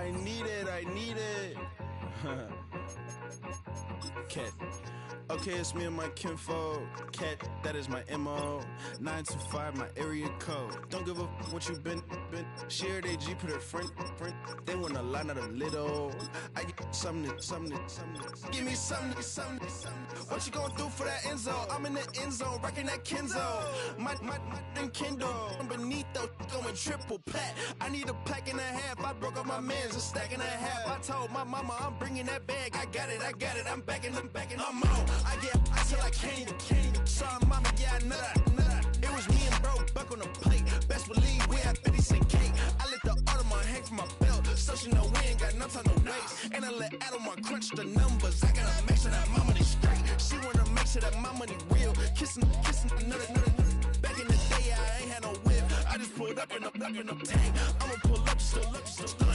I need it. Cat. Okay, it's me and my kinfolk. Cat, that is my MO. 925, my area code. Don't give a what you been. Shared AG, put her friend. They want a lot, not a little. I get something. Give me something. What you gonna do for that Enzo? I'm in the end zone, rocking that Kenzo. My Kindle. I'm beneath though, going triple plat. I need a pack and a half. I broke up my mans, a stack and a half. I told my mama I'm bringing that bag. I got it. I'm backing. I'm on. I get till I candy. Sorry, mama, yeah, I nut. It was me and bro, buck on the plate. Best believe we had 50 cent cake. I let the Audemars hang from my belt, so she know we ain't got no time to waste. And I let Audemars crunch the numbers. I gotta make sure that my money straight. She wanna make sure that my money real. Kissing another. Back in the day, I ain't had no whip. I just pulled up in the tank. I'ma pull up just to stun.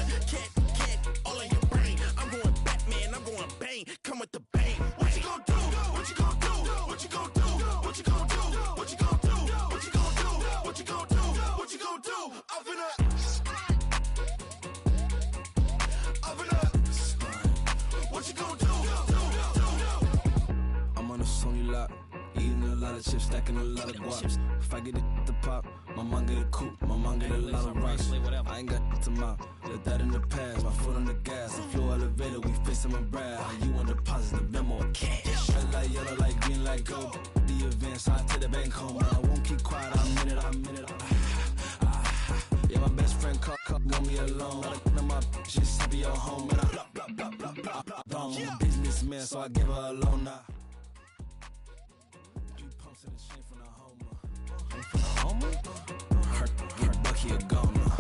Cat, all in your brain. I'm going Batman, I'm going bang. Come with the bang. What you gon' do? What you gon' do? What you gon' do? What you gon' do? What you gon' do? What you gon' do? What you gon' do? What you gon' do? Up in up. What you gon' do? I'm on a Sony lot, eating a lot of chips, stacking a lot of guaps. If I get it to pop, my mom get a coupe, my mom get a lot of rocks. I ain't got to mouth, let that in the past. My foot on the gas, the floor elevator, we facing my brad. How you want deposit the memo of cash? Red light, yellow light, green light, gold. The events, I take the bank home. I won't keep quiet, I'm in it. Yeah, my best friend called, want me alone. Now my bitches happy at home, and I blah. I'm a businessman, so I give her a loan now. Pumps in the chain from the Homer. Her Bucky a goner.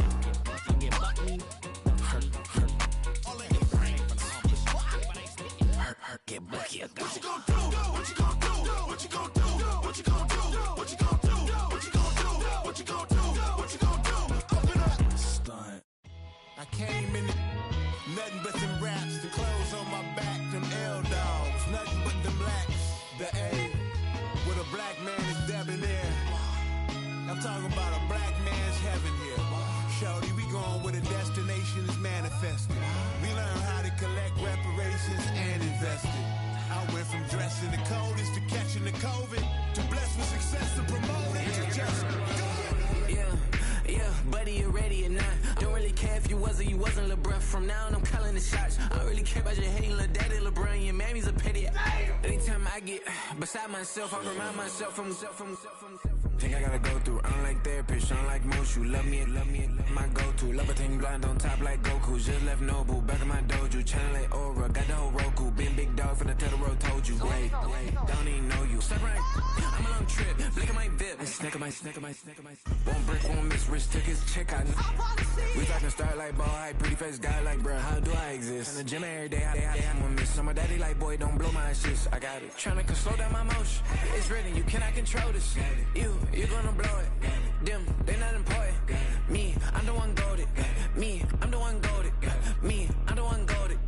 Get Bucky a goner. What you gon' do? What you gon' do? What you gon' do? What you gon' do? What you gon' do? What you gon' do? What you gon' do? What you gon' do? Open up. Stunt. I came in nothing but them raps, the clothes on my back, them L dogs, nothing but them blacks. The A, with a black man is debonair. I'm talking about a black man's heaven here. Shorty, we going where the destination is manifested. We learn how to collect reparations and invest it. I went from dressing the coldest to catching the COVID, to blessed with success to promote it, to just go it. Yeah, buddy, you ready or not? Don't really care if you was or you wasn't, lil' bruh. From now on, I'm calling the shots. I don't really care about your hating, lil' daddy, LeBron. Your mammy's a petty. Anytime I get beside myself, I remind myself from. Think I gotta go through. I don't like therapists, I don't like most. You love me, my go-to. Love a thing blind on top like Goku. Just left Noble, back in my dojo. Channel like Aura, got the whole Roku. Been big dog from the tell the road told you. Wait, don't even know you. Step right, I'm a long trip. Blink at my VIP. Snack at my. Won't break, won't miss. Rich took his check out. We talking start like ball hype, pretty face guy like bruh. How do I exist? In the gym every day, I'm gonna miss. I'm a daddy like boy, don't blow my shit. I got it. Tryna slow down my motion. It's written, you cannot control this. You're gonna blow it. Them, they not important. Me, I'm the one goated. Me, I'm the one goated. Me, I'm the one goated.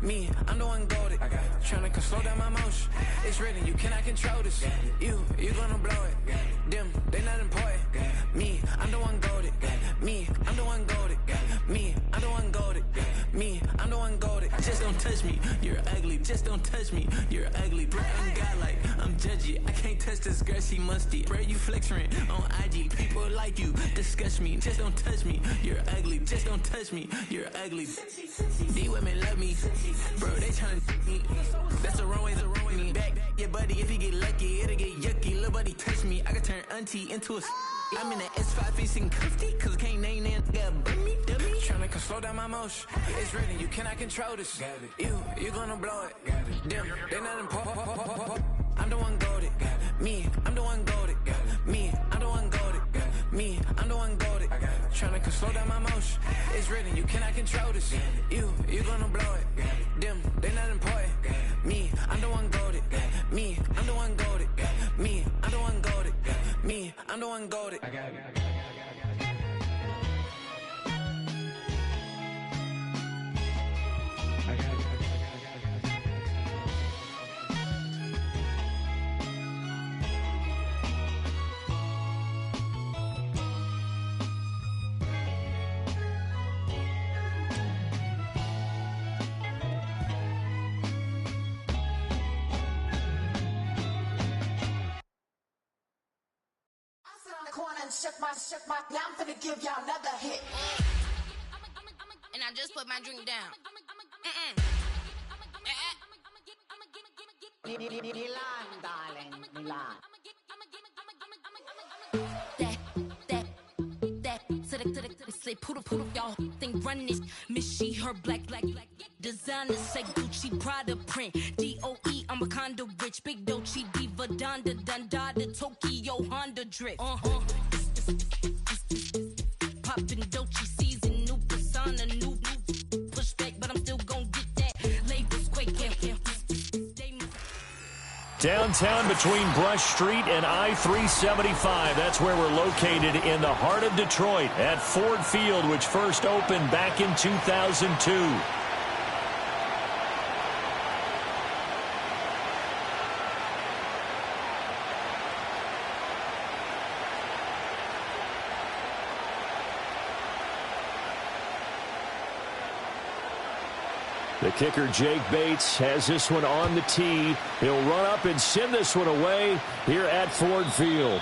Me, I'm the one goated. Tryna slow down my motion. It's written, you cannot control this. You're gonna blow it. Them, they not important. Me, I'm the one goated. Me, I'm the one goated. Me, I'm the one goated. Me, I'm the one goated. Just don't touch me, you're ugly. Just don't touch me, you're ugly. Bro, I'm godlike, I'm judgy. I can't touch this girl, she musty. Bro, you flexing on IG. People like you disgust me. Just don't touch me, you're ugly. Just don't touch me, you're ugly. These women love me, bro. They tryna me. That's the wrong way, me. Back your buddy, if he get lucky, it'll get yucky. Little buddy touch me, I can turn auntie into a. I'm in the S5 facing cuffy, cause I can't name that nigga dummy. Tryna slow down my motion. It's written, you cannot control this. You're gonna blow it. Them, they not important. I'm the one goated. Me, I'm the one goated. Me, I'm the one goated. Me, I'm the one goated. Tryna slow down my motion. It's written, you cannot control this. You're gonna blow it. Them, they not important. Me, I'm the one goated. Me, I'm the one goated. Me, I'm the one goated. Me, I'm the one goated. I got it. done shook my, now I'm finna give y'all another hit. And I just put my drink down. Milan, darling, Milan. Say poodle, y'all think run this. Miss she, her black. Designer say Gucci, Prada print. DOE, I'm a condo rich. Big Dolce, Diva, Donda, Tokyo, Honda drip. Poppin' Dolce season, new persona, new pushback, but I'm still gon' get that. Labels quaking. Downtown between Brush Street and I-375. That's where we're located in the heart of Detroit at Ford Field, which first opened back in 2002. The kicker, Jake Bates, has this one on the tee. He'll run up and send this one away here at Ford Field.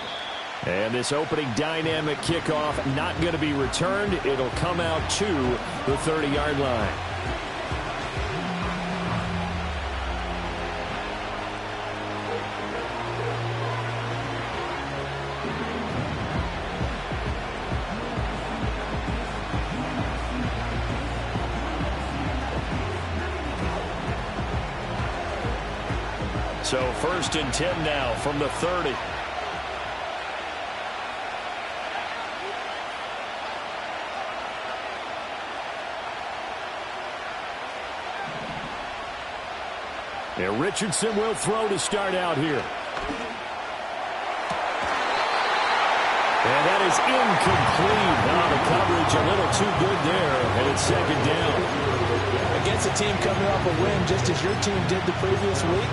And this opening dynamic kickoff not going to be returned. It'll come out to the 30-yard line. So 1st and 10 now from the 30. And Richardson will throw to start out here. And that is incomplete. Now the coverage a little too good there, and it's 2nd down. Against a team coming off a win, just as your team did the previous week,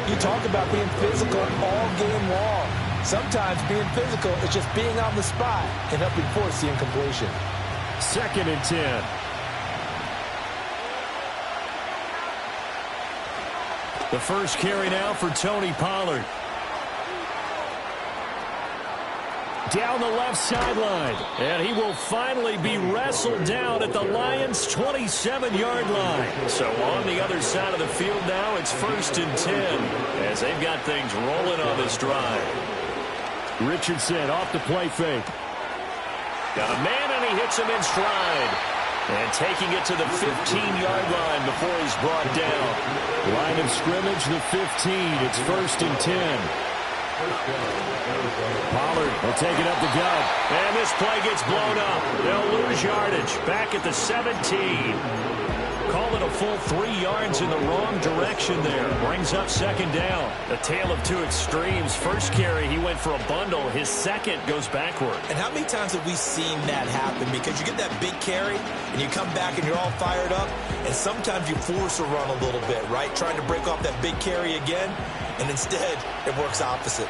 you talk about being physical all game long. Sometimes being physical is just being on the spot and helping force the incompletion. 2nd and 10. The first carry now for Tony Pollard. Down the left sideline. And he will finally be wrestled down at the Lions' 27-yard line. So on the other side of the field now, it's 1st and 10 as they've got things rolling on this drive. Richardson off the play fake. Got a man, and he hits him in stride. And taking it to the 15-yard line before he's brought down. Line of scrimmage, the 15. It's 1st and 10. Pollard will take it up the gut. And this play gets blown up. They'll lose yardage. Back at the 17. Call it a full 3 yards in the wrong direction there. Brings up 2nd down. A tale of two extremes. First carry, he went for a bundle. His second goes backward. And how many times have we seen that happen? Because you get that big carry, and you come back and you're all fired up, and sometimes you force a run a little bit, right? Trying to break off that big carry again, and instead it works opposite.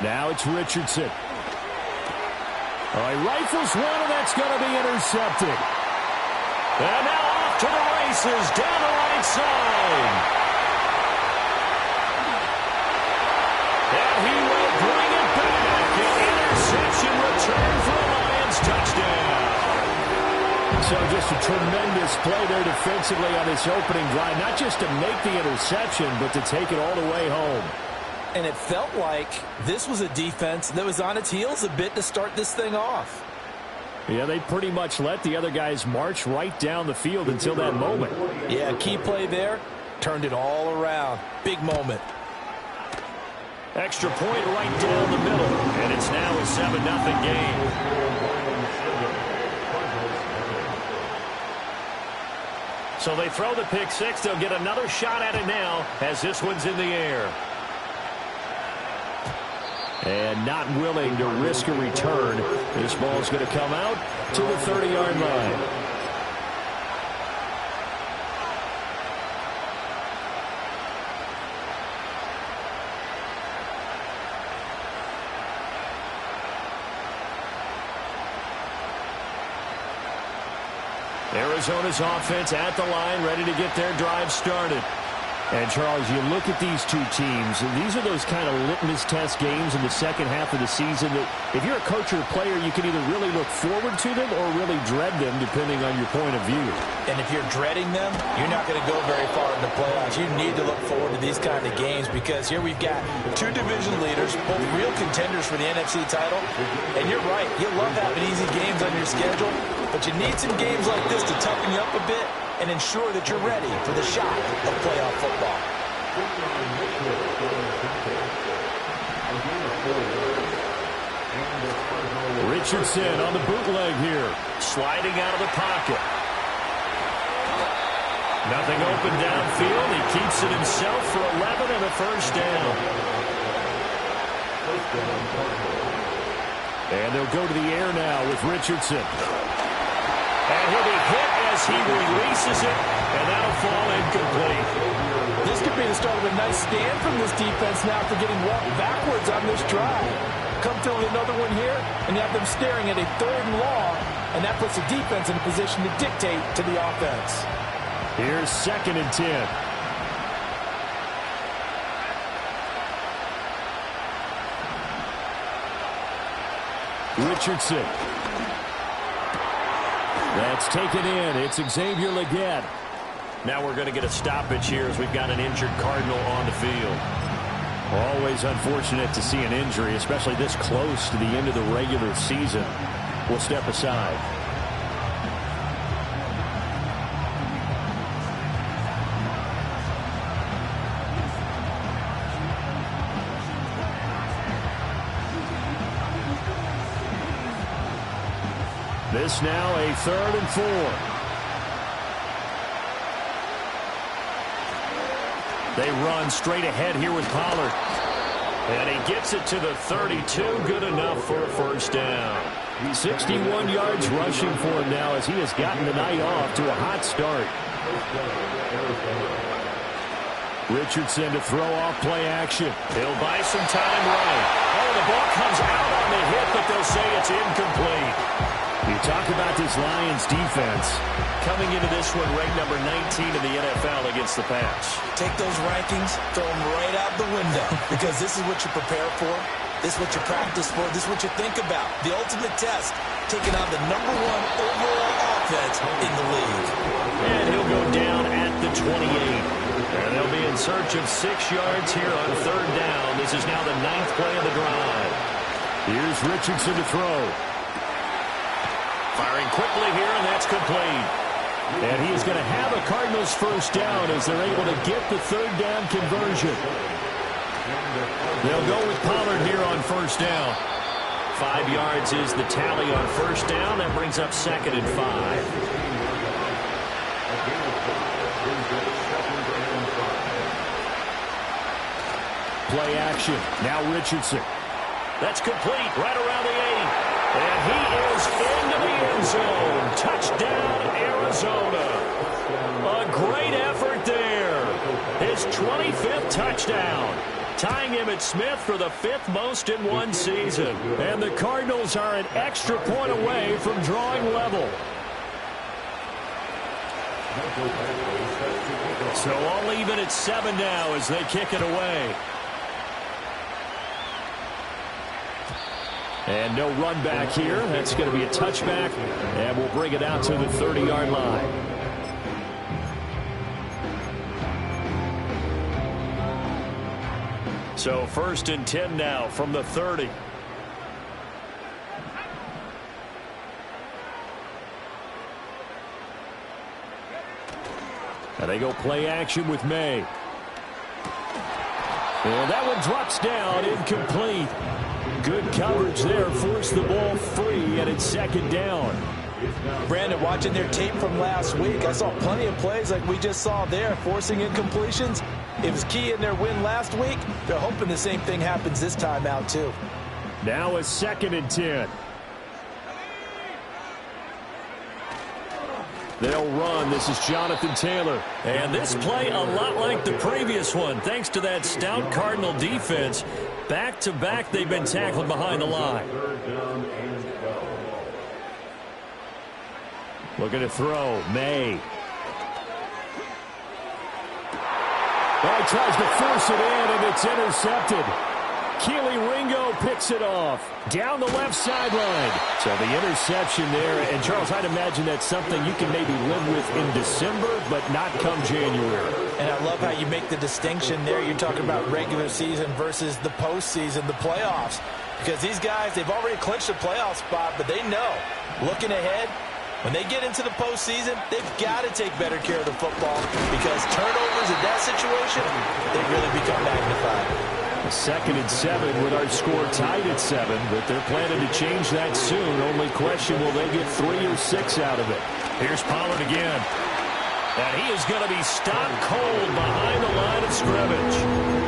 Now it's Richardson. He rifles one, and that's going to be intercepted. And now off to the races down the right side. And he will bring it back. An interception return for a Lions touchdown. So just a tremendous play there defensively on this opening drive. Not just to make the interception, but to take it all the way home. And it felt like this was a defense that was on its heels a bit to start this thing off. Yeah, they pretty much let the other guys march right down the field until that moment. Yeah, key play there. Turned it all around. Big moment. Extra point right down the middle. And it's now a 7-0 game. So they throw the pick six. They'll get another shot at it now as this one's in the air. And not willing to risk a return. This ball's going to come out to the 30-yard line. Arizona's offense at the line, ready to get their drive started. And, Charles, you look at these two teams, and these are those kind of litmus test games in the second half of the season that if you're a coach or a player, you can either really look forward to them or really dread them, depending on your point of view. And if you're dreading them, you're not going to go very far in the playoffs. You need to look forward to these kind of games because here we've got two division leaders, both real contenders for the NFC title. And you're right, you love having easy games on your schedule, but you need some games like this to toughen you up a bit and ensure that you're ready for the shock of playoff football. Richardson on the bootleg here, sliding out of the pocket. Nothing open downfield. He keeps it himself for 11 and a first down. And they'll go to the air now with Richardson. And he'll be hit as he releases it, and that'll fall incomplete. This could be the start of a nice stand from this defense now for getting walked backwards on this drive. Come through with another one here, and you have them staring at a 3rd and long, and that puts the defense in a position to dictate to the offense. Here's 2nd and 10. Richardson. That's taken in. It's Xavier Legette. Now we're going to get a stoppage here as we've got an injured Cardinal on the field. Always unfortunate to see an injury, especially this close to the end of the regular season. We'll step aside. This now a 3rd and 4. They run straight ahead here with Pollard. And he gets it to the 32. Good enough for a first down. 61 yards rushing for him now as he has gotten the night off to a hot start. Richardson to throw off play action. He'll buy some time right. Oh, the ball comes out on the hit, but they'll say it's incomplete. You talk about this Lions defense coming into this one ranked number 19 in the NFL against the pass. Take those rankings, throw them right out the window because this is what you prepare for. This is what you practice for. This is what you think about. The ultimate test, taking on the #1 overall offense in the league. And he'll go down at the 28. And they'll be in search of 6 yards here on 3rd down. This is now the 9th play of the drive. Here's Richardson to throw. Firing quickly here, and that's complete. And he is going to have a Cardinals first down as they're able to get the 3rd down conversion. They'll go with Pollard here on first down. 5 yards is the tally on first down. That brings up 2nd and 5. Play action. Now Richardson. That's complete right around the 8. And he is into the end zone. Touchdown, Arizona. A great effort there. His 25th touchdown. Tying him at Smith for the 5th most in one season. And the Cardinals are an extra point away from drawing level. So all even at 7 now as they kick it away. And no run back here. That's going to be a touchback. And we'll bring it out to the 30-yard line. So 1st and 10 now from the 30. And they go play action with May. And that one drops down, incomplete. Good coverage there, forced the ball free, and it's 2nd down. Brandon, watching their tape from last week, I saw plenty of plays like we just saw there, forcing incompletions. It was key in their win last week. They're hoping the same thing happens this time out, too. Now a 2nd and 10. They'll run. This is Jonathan Taylor. And this play a lot like the previous one, thanks to that stout Cardinal defense. Back-to-back, they've been tackled behind the line. Looking to throw. May. Well, he tries to force it in, and it's intercepted. Keely Ringo picks it off down the left sideline. So the interception there. And, Charles, I'd imagine that's something you can maybe live with in December, but not come January. And I love how you make the distinction there. You're talking about regular season versus the postseason, the playoffs. Because these guys, they've already clinched a playoff spot, but they know, looking ahead, when they get into the postseason, they've got to take better care of the football because turnovers in that situation, they really become magnified. 2nd and 7 with our score tied at 7, but they're planning to change that soon. Only question, will they get 3 or 6 out of it? Here's Pollard again. And he is going to be stopped cold behind the line of scrimmage.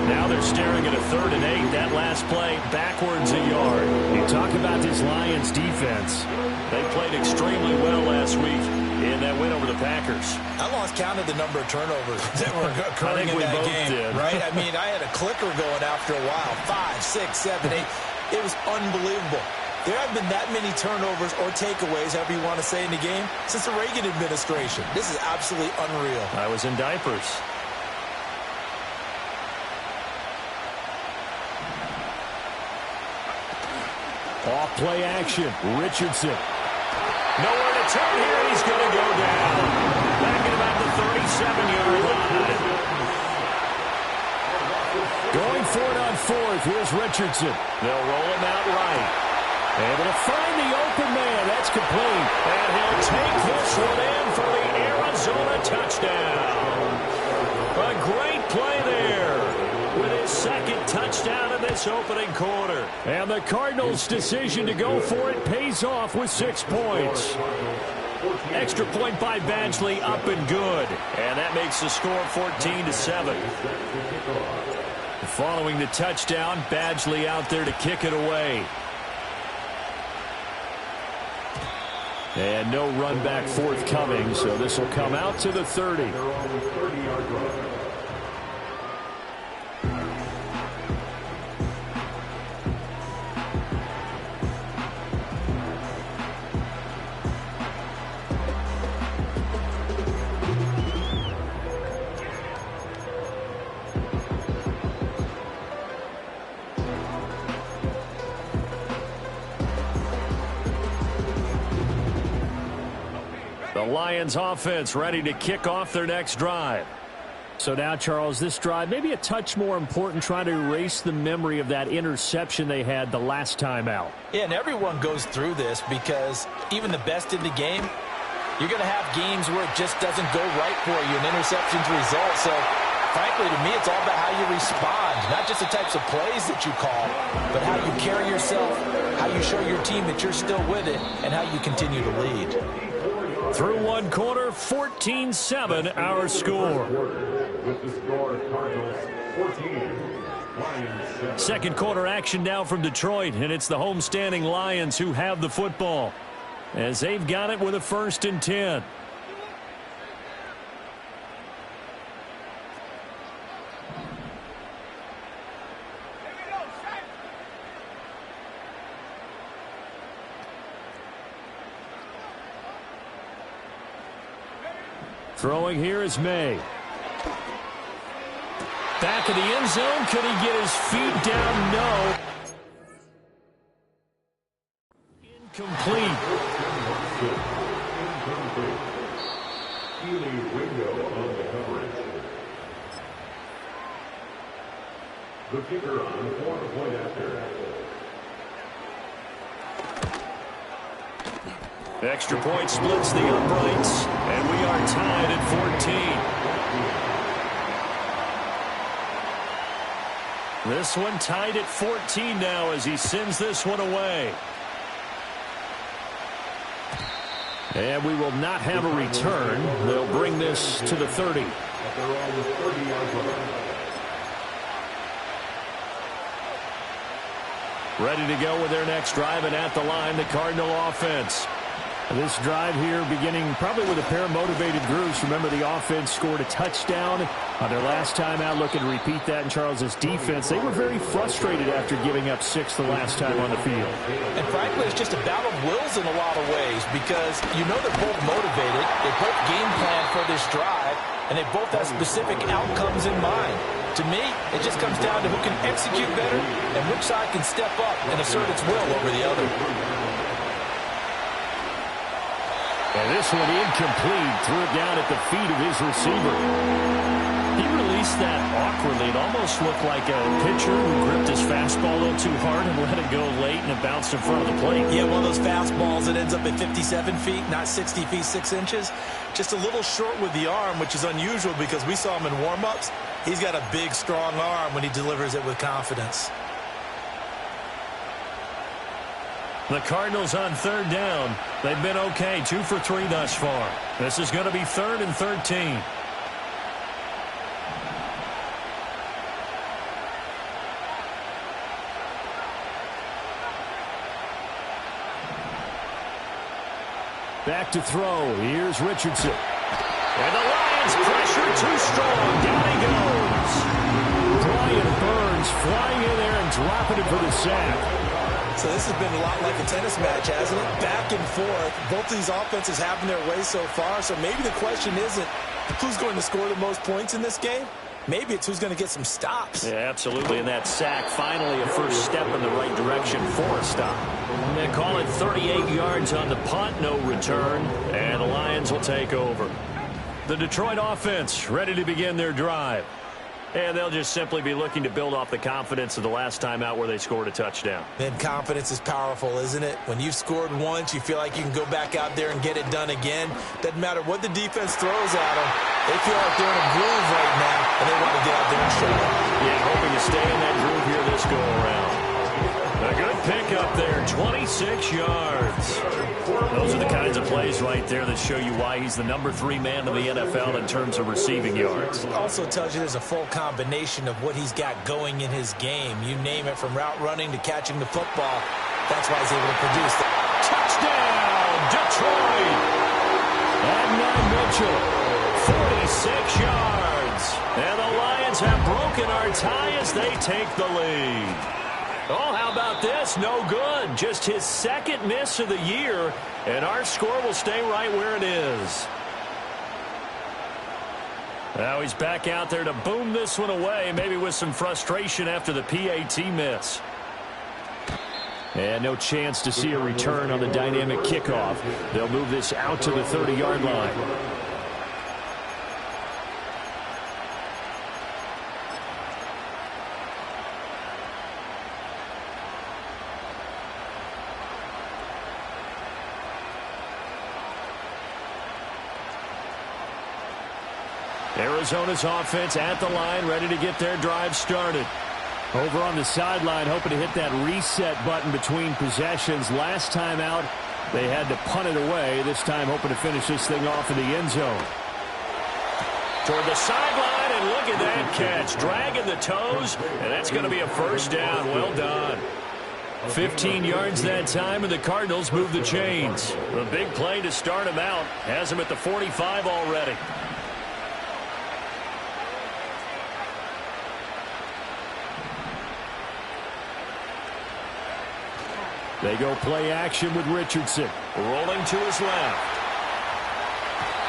Now they're staring at a 3rd and 8. That last play, backwards a yard. You talk about this Lions defense. They played extremely well last week in that win over the Packers. I lost count of the number of turnovers that were occurring in that game. Right? I mean, I had a clicker going after a while. 5, 6, 7, 8. It was unbelievable. There haven't been that many turnovers or takeaways, however you want to say, in the game since the Reagan administration. This is absolutely unreal. I was in diapers. Off play action. Richardson. Nowhere to turn here. He's going to go down. Back at about the 37-yard line. Going for it on 4th. Here's Richardson. They'll roll him out right. Able to find the open man. That's complete. And he'll take this one in for the Arizona touchdown. A great play there with his 2nd touchdown of this opening quarter. And the Cardinals' decision to go for it pays off with 6 points. Extra point by Badgley, up and good. And that makes the score 14-7. Following the touchdown, Badgley out there to kick it away. And no run back forthcoming, so this will come out to the 30. Lions offense ready to kick off their next drive. So now, Charles, this drive maybe a touch more important, trying to erase the memory of that interception they had the last time out. Yeah, and everyone goes through this because even the best in the game, you're going to have games where it just doesn't go right for you, and interceptions result. So, frankly, to me, it's all about how you respond, not just the types of plays that you call, but how you carry yourself, how you show your team that you're still with it, and how you continue to lead. Through one quarter, 14-7 our score. Second quarter action now from Detroit, and it's the homestanding Lions who have the football as they've got it with a 1st and 10. Throwing here is May. Back of the end zone. Could he get his feet down? No. Incomplete. Keely Ringo on the coverage. The kicker on for the point after. Extra point splits the uprights, and we are tied at 14. This one tied at 14 now as he sends this one away. And we will not have a return. They'll bring this to the 30. Ready to go with their next drive, and at the line, the Cardinal offense. This drive here beginning probably with a pair of motivated groups. Remember, the offense scored a touchdown On their last time out, looking to repeat that in Charles's defense, they were very frustrated after giving up 6 the last time on the field. And frankly, it's just a battle of wills in a lot of ways because you know they're both motivated, they both game plan for this drive, and they both have specific outcomes in mind. To me, it just comes down to who can execute better and which side can step up and assert its will over the other. And this one incomplete, threw it down at the feet of his receiver. He released that awkwardly. It almost looked like a pitcher who gripped his fastball a little too hard and let it go late, and it bounced in front of the plate. Yeah, one of those fastballs that ends up at 57 feet, not 60 feet, 6 inches. Just a little short with the arm, which is unusual because we saw him in warm-ups. He's got a big, strong arm when he delivers it with confidence. The Cardinals on 3rd down. They've been okay, 2 for 3 thus far. This is going to be 3rd and 13. Back to throw. Here's Richardson. And the Lions pressure too strong. Down he goes. Brian Burns flying in there and dropping it for the sack. So this has been a lot like a tennis match, hasn't it? Back and forth. Both these offenses having their way so far. So maybe the question isn't who's going to score the most points in this game. Maybe it's who's going to get some stops. Yeah, absolutely. And that sack, finally a first step in the right direction for a stop. They call it 38 yards on the punt, no return. And the Lions will take over. The Detroit offense ready to begin their drive. And they'll just simply be looking to build off the confidence of the last time out where they scored a touchdown. And confidence is powerful, isn't it? When you've scored once, you feel like you can go back out there and get it done again. Doesn't matter what the defense throws at them. They feel like they're in a groove right now, and they want to get out there and show it. Yeah, hoping to stay in that groove here this go-around. A good pickup there, 26 yards. Those are the kinds of plays right there that show you why he's the #3 man in the NFL in terms of receiving yards. It also tells you there's a full combination of what he's got going in his game. You name it, from route running to catching the football. That's why he's able to produce. Touchdown, Detroit! Adnan Mitchell, 46 yards. And the Lions have broken our tie as they take the lead. Oh, how about this? No good. Just his second miss of the year, and our score will stay right where it is. Now he's back out there to boom this one away, maybe with some frustration after the PAT miss. And no chance to see a return on the dynamic kickoff. They'll move this out to the 30-yard line. Arizona's offense at the line, ready to get their drive started. Over on the sideline, hoping to hit that reset button between possessions. Last time out, they had to punt it away. This time, hoping to finish this thing off in the end zone. Toward the sideline, and look at that catch. Dragging the toes, and that's going to be a first down. Well done. 15 yards that time, and the Cardinals move the chains. A big play to start him out. Has him at the 45 already. They go play action with Richardson. Rolling to his left.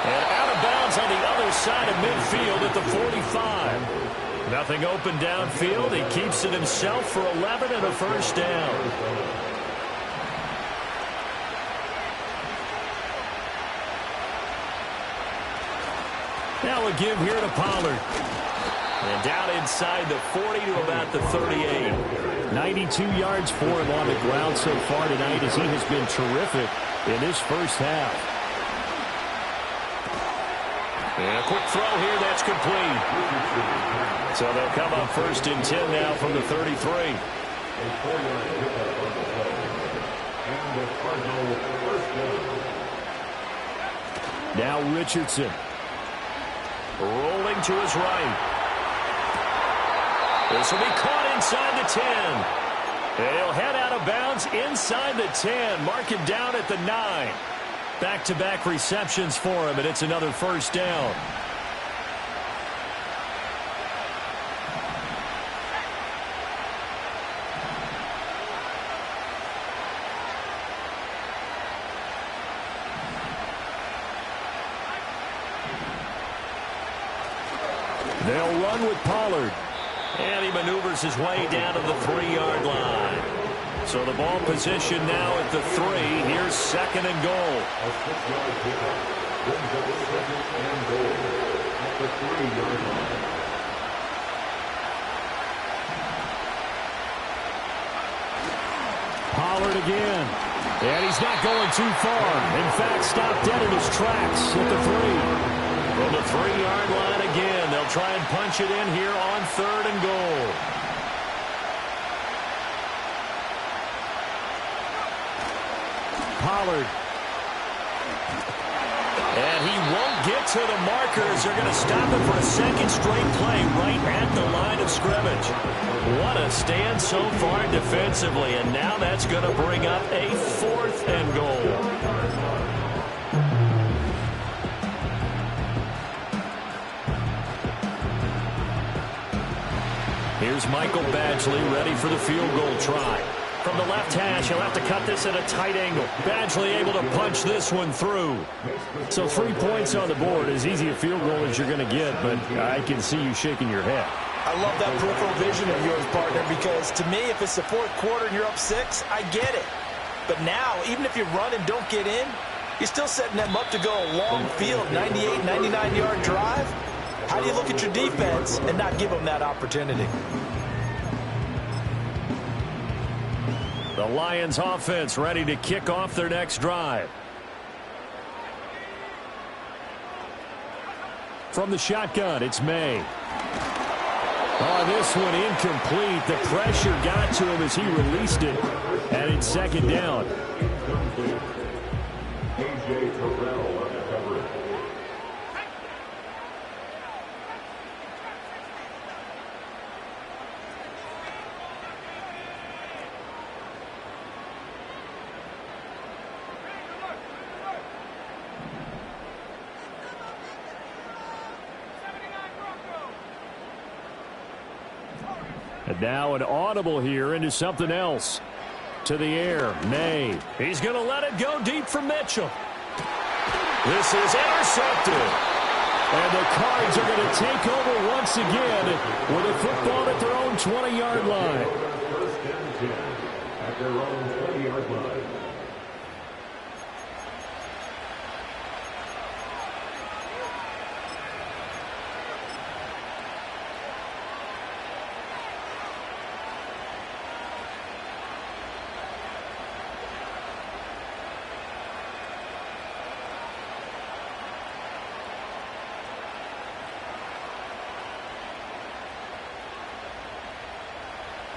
And out of bounds on the other side of midfield at the 45. Nothing open downfield. He keeps it himself for 11 and a first down. Now a give here to Pollard. And down inside the 40 to about the 38. 92 yards for him on the ground so far tonight, as he has been terrific in this first half. And a quick throw here, that's complete. So they'll come up 1st and 10 now from the 33. Now Richardson. Rolling to his right. This will be caught inside the 10. He'll head out of bounds inside the 10. Mark him down at the 9. Back-to-back receptions for him, and it's another first down. They'll run with Pollard. And he maneuvers his way down to the 3-yard line. So the ball position now at the 3. Here's 2nd and goal. A 6-yard pickup brings up 2nd and goal at the 3-yard line. Pollard again. And he's not going too far. In fact, stopped dead in his tracks at the 3. From the 3-yard line again. They'll try and punch it in here on 3rd and goal. Pollard. And he won't get to the markers. They're going to stop him for a 2nd straight play right at the line of scrimmage. What a stand so far defensively. And now that's going to bring up a 4th and goal. Here's Michael Badgley ready for the field goal try. From the left hash, he'll have to cut this at a tight angle. Badgley able to punch this one through. So 3 points on the board, as easy a field goal as you're going to get, but I can see you shaking your head. I love that peripheral vision of yours, partner, because to me, if it's the 4th quarter and you're up 6, I get it. But now, even if you run and don't get in, you're still setting them up to go a long field, 98, 99-yard drive. How do you look at your defense and not give them that opportunity? The Lions offense ready to kick off their next drive. From the shotgun, it's May. Oh, this one incomplete. The pressure got to him as he released it. And it's 2nd down. A.J. Terrell on the coverage. And now an audible here into something else. To the air, May. He's going to let it go deep for Mitchell. This is intercepted. And the Cards are going to take over once again with a football at their own 20-yard line. 1st and 10 at their own 20-yard line.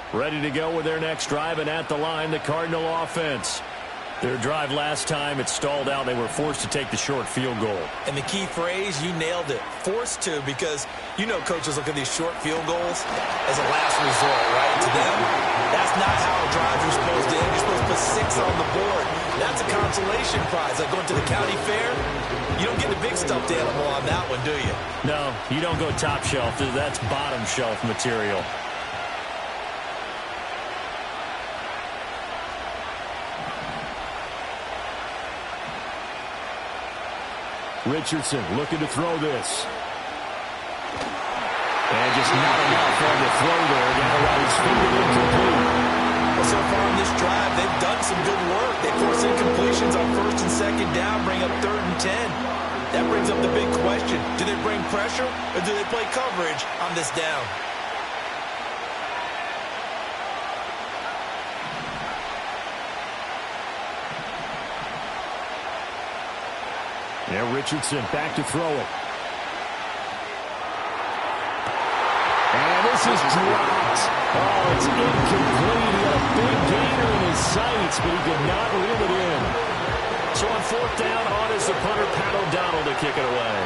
Ready to go with their next drive, and at the line, the Cardinal offense. Their drive last time, it stalled out. They were forced to take the short field goal. And the key phrase, you nailed it. Forced to, because you know coaches look at these short field goals as a last resort, right? To them, that's not how drives are supposed to end. You're supposed to put 6 on the board. That's a consolation prize. Like going to the county fair, you don't get the big stuffed animal on that one, do you? No, you don't go top shelf. That's bottom shelf material. Richardson looking to throw this. And just not enough on the throw there. Got around his feet and incomplete. Well, so far on this drive, they've done some good work. They force incompletions on 1st and 2nd down, bring up 3rd and 10. That brings up the big question. Do they bring pressure or do they play coverage on this down? Yeah, Richardson back to throw it. And this is dropped. Oh, it's incomplete. He had a big gainer in his sights, but he could not reel it in. So on 4th down, on is the punter, Pat O'Donnell, to kick it away.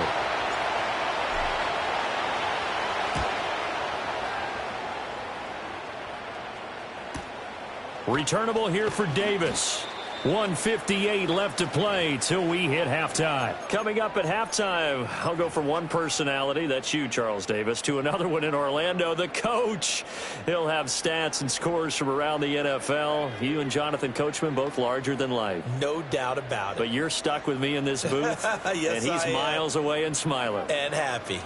Returnable here for Davis. 1:58 left to play till we hit halftime. Coming up at halftime, I'll go from one personality, that's you, Charles Davis, to another one in Orlando, the coach. He'll have stats and scores from around the NFL. You and Jonathan Coachman, both larger than life. No doubt about it. But you're stuck with me in this booth, yes, and he's miles away and smiling. And happy.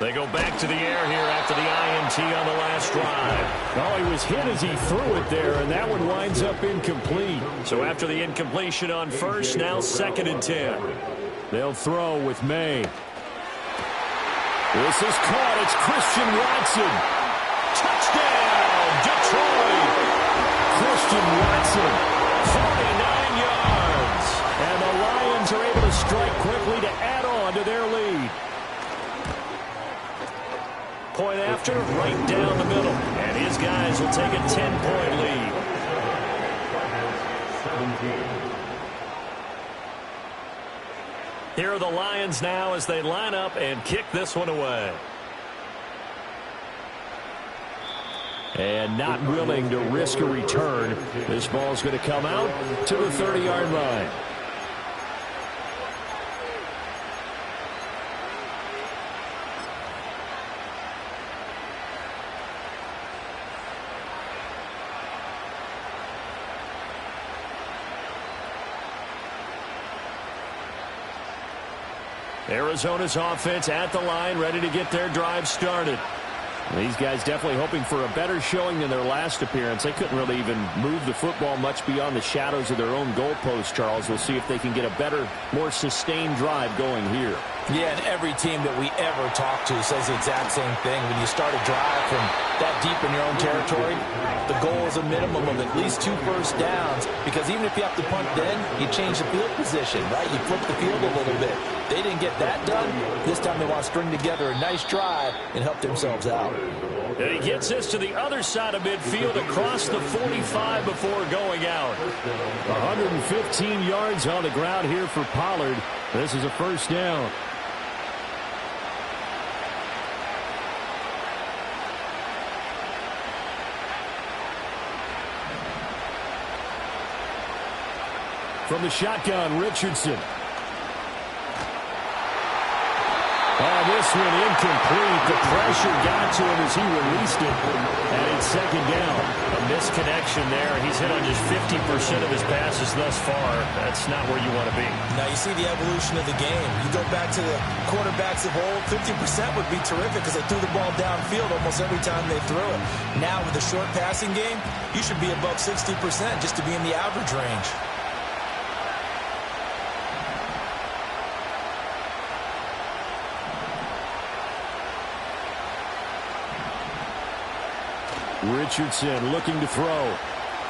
They go back to the air here after the INT on the last drive. Oh, he was hit as he threw it there, and that one winds up incomplete. So after the incompletion on first, now 2nd and 10. They'll throw with May. This is caught. It's Christian Watson. Touchdown, Detroit! Christian Watson. 49 yards. And the Lions are able to strike quickly to add on to their lead. Point after, right down the middle. And his guys will take a 10-point lead. Here are the Lions now as they line up and kick this one away. And not willing to risk a return. This ball's going to come out to the 30-yard line. Arizona's offense at the line, ready to get their drive started. These guys definitely hoping for a better showing than their last appearance. They couldn't really even move the football much beyond the shadows of their own goalpost, Charles. We'll see if they can get a better, more sustained drive going here. Yeah, and every team that we ever talk to says the exact same thing. When you start a drive from that deep in your own territory, the goal is a minimum of at least 2 first downs, because even if you have to punt then, you change the field position, right? You flip the field a little bit. They didn't get that done. This time they want to string together a nice drive and help themselves out. And he gets this to the other side of midfield across the 45 before going out. 115 yards on the ground here for Pollard. This is a first down. From the shotgun, Richardson. Oh, this one incomplete. The pressure got to him as he released it. And it's 2nd down. A misconnection there. He's hit on just 50% of his passes thus far. That's not where you want to be. Now you see the evolution of the game. You go back to the quarterbacks of old, 50% would be terrific because they threw the ball downfield almost every time they threw it. Now with the short passing game, you should be above 60% just to be in the average range. Richardson looking to throw.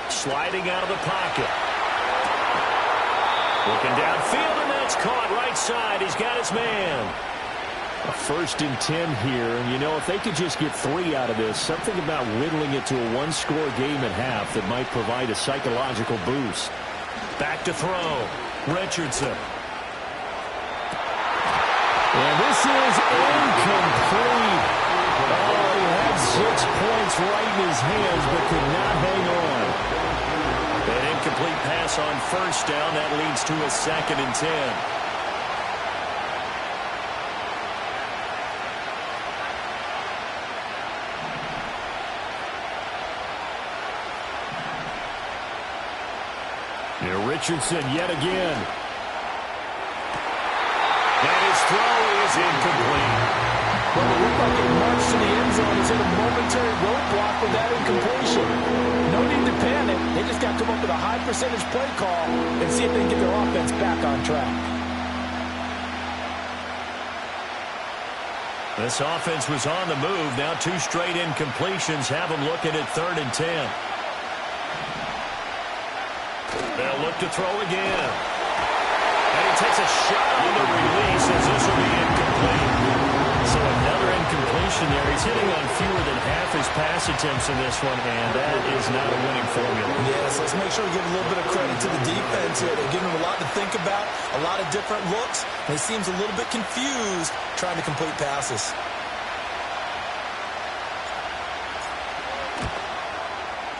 Sliding out of the pocket. Looking downfield, and that's caught right side. He's got his man. A 1st and 10 here, and you know, if they could just get 3 out of this, something about whittling it to a 1-score game at half that might provide a psychological boost. Back to throw. Richardson. And this is incomplete. Oh, he had 6 points right in his hands, but could not hang on. An incomplete pass on first down. That leads to a 2nd and 10. Now Richardson yet again. And his throw is incomplete. Well, it looked like it marched to the end zone. It's hit a momentary roadblock with that incompletion. No need to panic. They just got to come up with a high percentage play call and see if they can get their offense back on track. This offense was on the move. Now 2 straight incompletions have them looking at 3rd and 10. They'll look to throw again. And he takes a shot on the release as this will be incomplete. So another incompletion there. He's hitting on fewer than half his pass attempts in this one, and that is not a winning formula. Yes, let's make sure we give a little bit of credit to the defense here. They're giving him a lot to think about, a lot of different looks, and he seems a little bit confused trying to complete passes.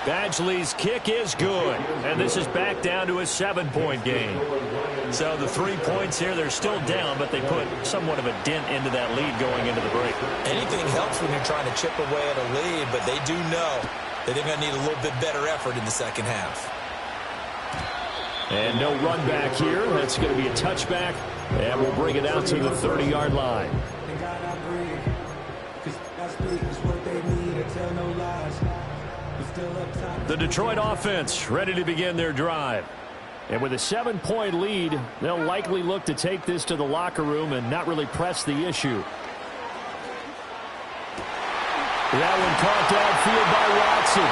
Badgley's kick is good, and this is back down to a 7-point game. So the 3 points here, they're still down, but they put somewhat of a dent into that lead going into the break. Anything helps when you're trying to chip away at a lead, but they do know that they're going to need a little bit better effort in the second half. And no run back here. That's going to be a touchback, and we'll bring it out to the 30-yard line. The Detroit offense ready to begin their drive. And with a 7-point lead, they'll likely look to take this to the locker room and not really press the issue. That one caught downfield by Watson.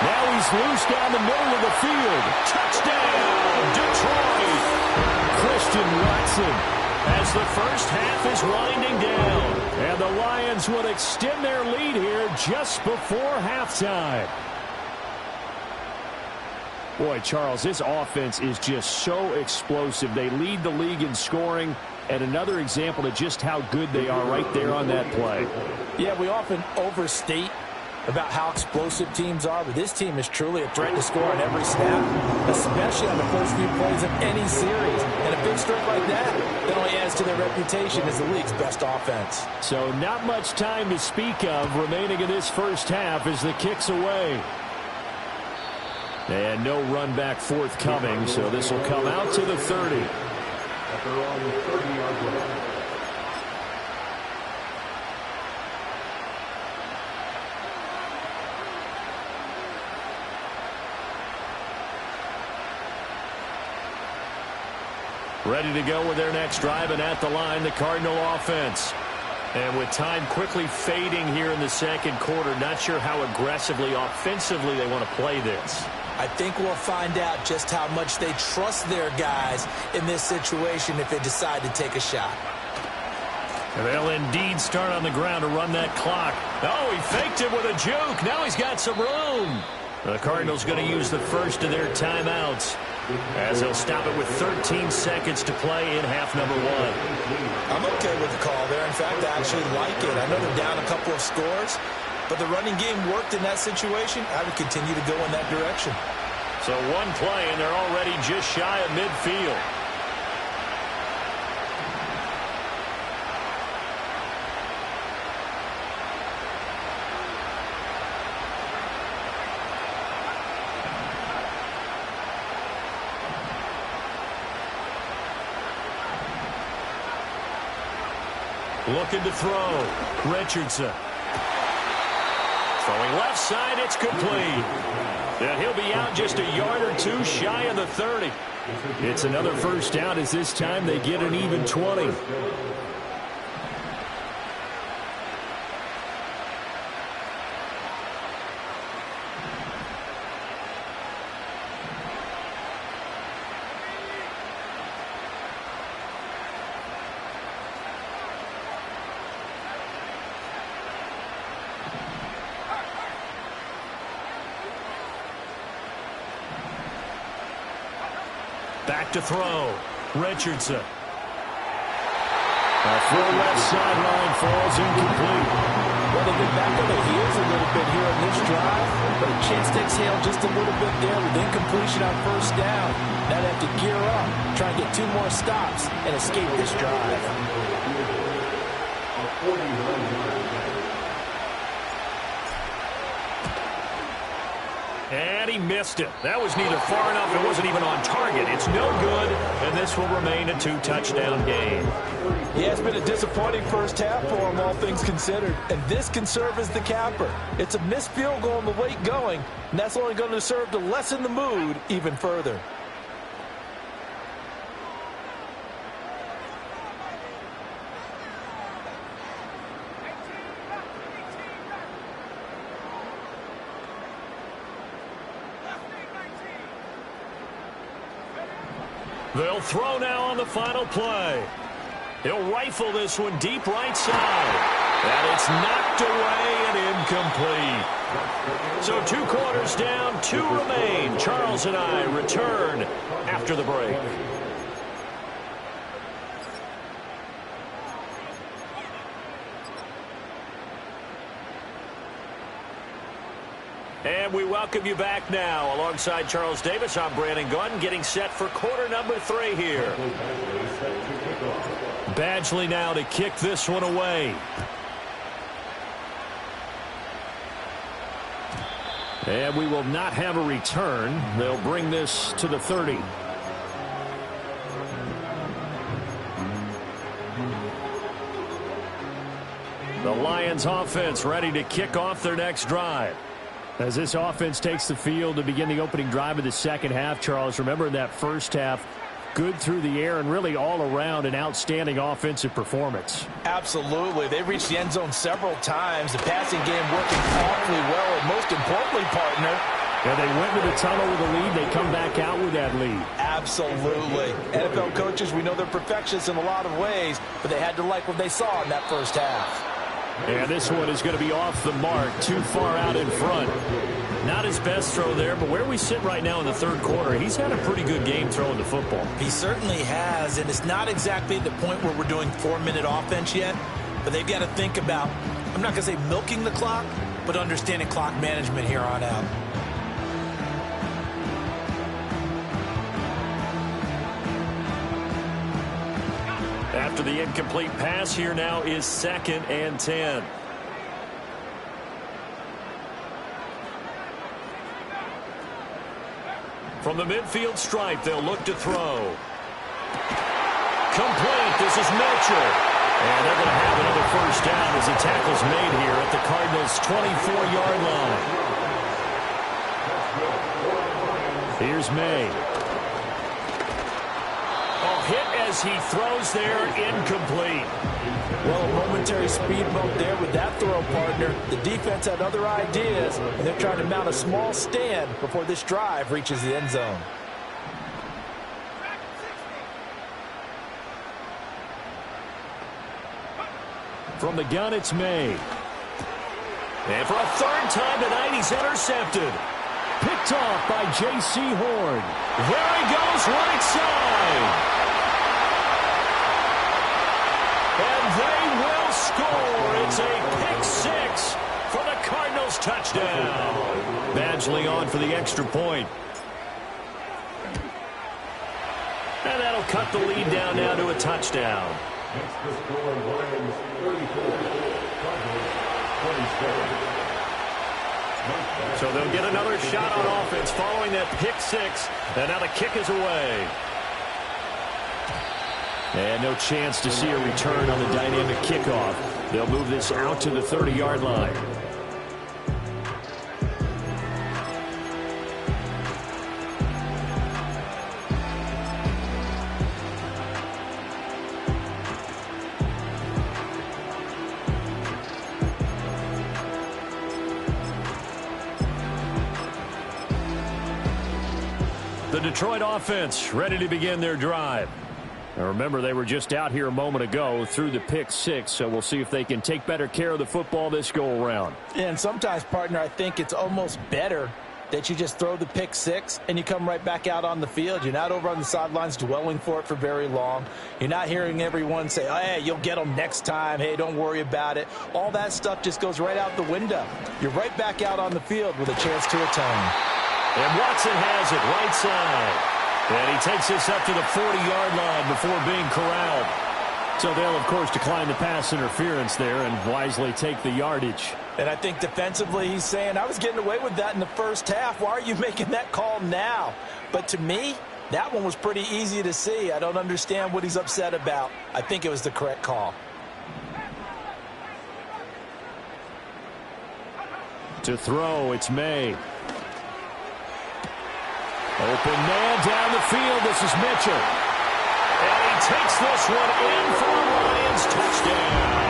Now he's loose down the middle of the field. Touchdown, Detroit! Christian Watson, as the first half is winding down. And the Lions will extend their lead here just before halftime. Boy, Charles, this offense is just so explosive. They lead the league in scoring, and another example of just how good they are right there on that play. Yeah, we often overstate about how explosive teams are, but this team is truly a threat to score on every snap, especially on the first few plays of any series. And a big strength like that only adds to their reputation as the league's best offense. So not much time to speak of remaining in this first half as the kick's away. And no run back forthcoming, so this will come out to the 30. At their own 30-yard line. Ready to go with their next drive, and at the line, the Cardinal offense. And with time quickly fading here in the second quarter, not sure how aggressively, offensively they want to play this. I think we'll find out just how much they trust their guys in this situation if they decide to take a shot. And they'll indeed start on the ground to run that clock. Oh, he faked it with a juke. Now he's got some room. The Cardinals going to use the first of their timeouts as they'll stop it with 13 seconds to play in half number one. I'm okay with the call there. In fact, I actually like it. I know they're down a couple of scores, but the running game worked in that situation. I would continue to go in that direction. So one play, and they're already just shy of midfield. Looking to throw. Richardson. Throwing left side, it's complete. And he'll be out just a yard or two shy of the 30. It's another first down as this time they get an even 20. Back to throw. Richardson. A full left sideline falls incomplete. Well, they've been back on their heels a little bit here on this drive, but a chance to exhale just a little bit there with incompletion on first down. Now they have to gear up, try and get 2 more stops, and escape this drive. And he missed it. That was neither far enough. It wasn't even on target. It's no good, and this will remain a 2-touchdown game. Yeah, it's been a disappointing first half for him, all things considered. And this can serve as the capper. It's a missed field goal in the late going, and that's only going to serve to lessen the mood even further. They'll throw now on the final play. He'll rifle this one deep right side. And it's knocked away and incomplete. So 2 quarters down, 2 remain. Charles and I return after the break. And we welcome you back now. Alongside Charles Davis, I'm Brandon Gunn, getting set for quarter number 3 here. Badgley now to kick this one away. And we will not have a return. They'll bring this to the 30. The Lions offense ready to kick off their next drive. As this offense takes the field to begin the opening drive of the second half, Charles, remember in that first half, good through the air and really all around an outstanding offensive performance. Absolutely. They reached the end zone several times. The passing game working awfully well, and most importantly, partner, yeah, they went to the tunnel with a lead. They come back out with that lead. Absolutely. NFL coaches, we know they're perfectionists in a lot of ways, but they had to like what they saw in that first half. And this one is going to be off the mark, too far out in front. Not his best throw there, but where we sit right now in the third quarter, he's had a pretty good game throwing the football. He certainly has, and it's not exactly the point where we're doing 4-minute offense yet, but they've got to think about, I'm not going to say milking the clock, but understanding clock management here on out. After the incomplete pass, here now is 2nd and 10. From the midfield stripe, they'll look to throw. Complete. This is Mitchell. And they're going to have another first down as the tackle's made here at the Cardinals' 24-yard line. Here's May. Hit as he throws there, incomplete. Well, a momentary speed bump there with that throw, partner. The defense had other ideas, and they're trying to mount a small stand before this drive reaches the end zone. From the gun, it's May. And for a third time tonight, he's intercepted. Picked off by J.C. Horn. There he goes, right side. And they will score. It's a pick six for the Cardinals touchdown. Badgley on for the extra point. And that'll cut the lead down now to a touchdown. Next to score, Lions 34, Cardinals 27. So they'll get another shot on offense following that pick six. And now the kick is away. And no chance to see a return on the dynamic kickoff. They'll move this out to the 30-yard line. The Detroit offense ready to begin their drive. Now remember, they were just out here a moment ago through the pick six, so we'll see if they can take better care of the football this go around. And sometimes, partner, I think it's almost better that you just throw the pick six and you come right back out on the field. You're not over on the sidelines dwelling for it for very long. You're not hearing everyone say, oh, hey, you'll get them next time. Hey, don't worry about it. All that stuff just goes right out the window. You're right back out on the field with a chance to atone. And Watson has it right side. And he takes this up to the 40-yard line before being corralled. So they'll, of course, decline the pass interference there and wisely take the yardage. And I think defensively he's saying, I was getting away with that in the first half. Why are you making that call now? But to me, that one was pretty easy to see. I don't understand what he's upset about. I think it was the correct call. To throw, it's May. Open man down the field. This is Mitchell. And he takes this one in for the Lions. Touchdown.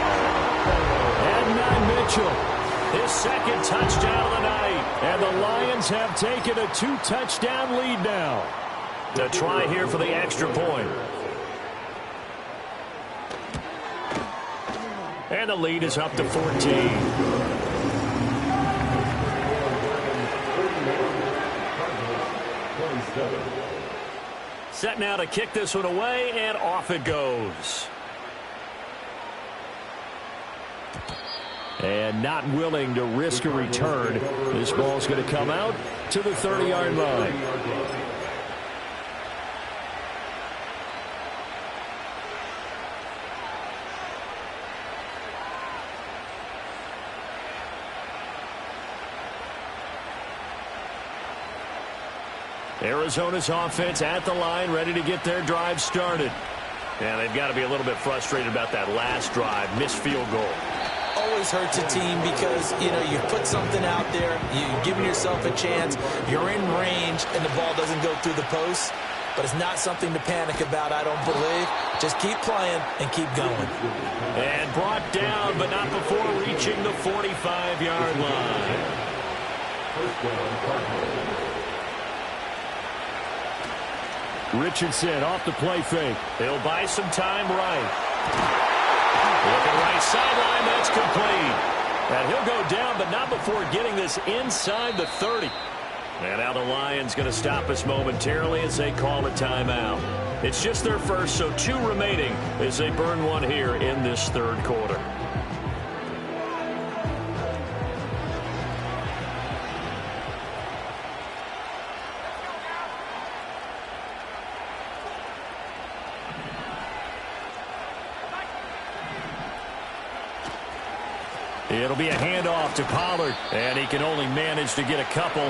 And Mitchell. His second touchdown of the night. And the Lions have taken a 2-touchdown lead now. To try here for the extra point. And the lead is up to 14. Set now to kick this one away, and off it goes. And not willing to risk a return. This ball's going to come out to the 30-yard line. Arizona's offense at the line, ready to get their drive started. And they've got to be a little bit frustrated about that last drive, missed field goal. Oh, always hurts a team because, you know, you put something out there, you're giving yourself a chance, you're in range, and the ball doesn't go through the post. But it's not something to panic about, I don't believe. Just keep playing and keep going. And brought down, but not before reaching the 45-yard line. Richardson off the play fake. He'll buy some time right. Looking right sideline, that's complete. And he'll go down, but not before getting this inside the 30. And now the Lions going to stop us momentarily as they call a timeout. It's just their first, so 2 remaining as they burn one here in this third quarter. It'll be a handoff to Pollard, and he can only manage to get a couple.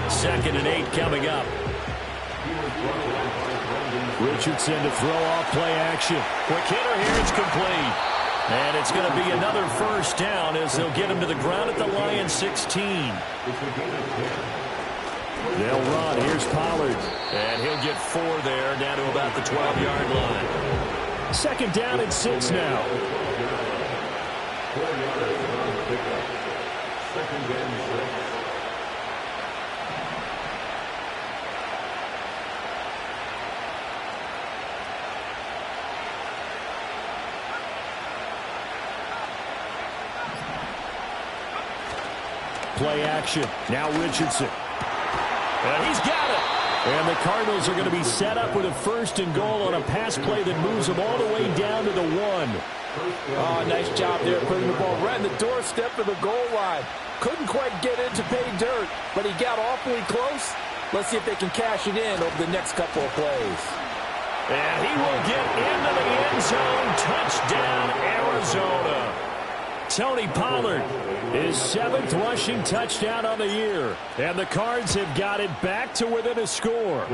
2nd and 8 coming up. Richardson to throw off play action. Quick hitter here, it's complete. And it's going to be another first down as they'll get him to the ground at the Lions 16. They'll run. Here's Pollard. And he'll get 4 there, down to about the 12-yard line. 2nd down and 6 now. 4 yards on the pickup. 2nd and 6. Play action. Now Richardson. And he's got it. And the Cardinals are going to be set up with a 1st and goal on a pass play that moves them all the way down to the 1. Oh, nice job there putting the ball right in the doorstep of the goal line. Couldn't quite get in to pay dirt, but he got awfully close. Let's see if they can cash it in over the next couple of plays. And he will get into the end zone. Touchdown, Arizona. Tony Pollard, his 7th rushing touchdown on the year. And the Cards have got it back to within a score.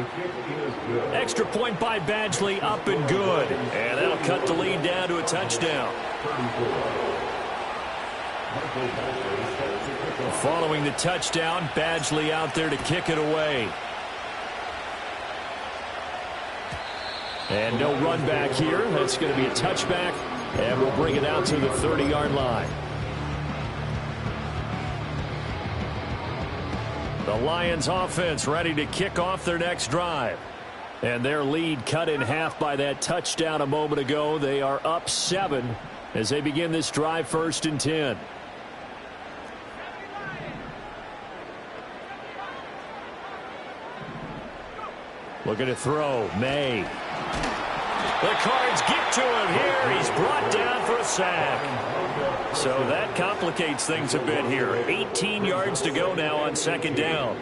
Extra point by Badgley, up and good. And that'll cut the lead down to a touchdown. Following the touchdown, Badgley out there to kick it away. And no run back here. That's going to be a touchback. And we'll bring it out to the 30-yard line. The Lions offense ready to kick off their next drive. And their lead cut in half by that touchdown a moment ago. They are up 7 as they begin this drive, 1st and 10. Looking to throw. May. The Cards get to him here. He's brought down for a sack. So that complicates things a bit here. 18 yards to go now on 2nd down.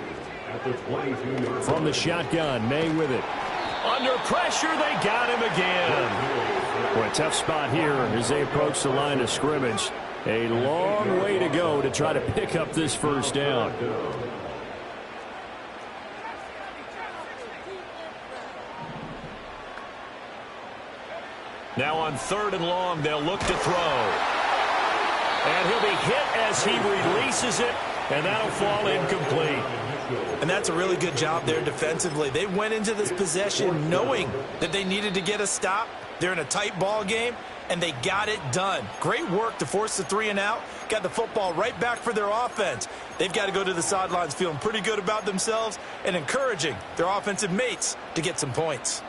From the shotgun, May with it. Under pressure, they got him again. Boy, a tough spot here as they approach the line of scrimmage. A long way to go to try to pick up this 1st down. Now on 3rd and long, they'll look to throw. And he'll be hit as he releases it, and that'll fall incomplete. And that's a really good job there defensively. They went into this possession knowing that they needed to get a stop. They're in a tight ball game, and they got it done. Great work to force the 3 and out. Got the football right back for their offense. They've got to go to the sidelines feeling pretty good about themselves and encouraging their offensive mates to get some points.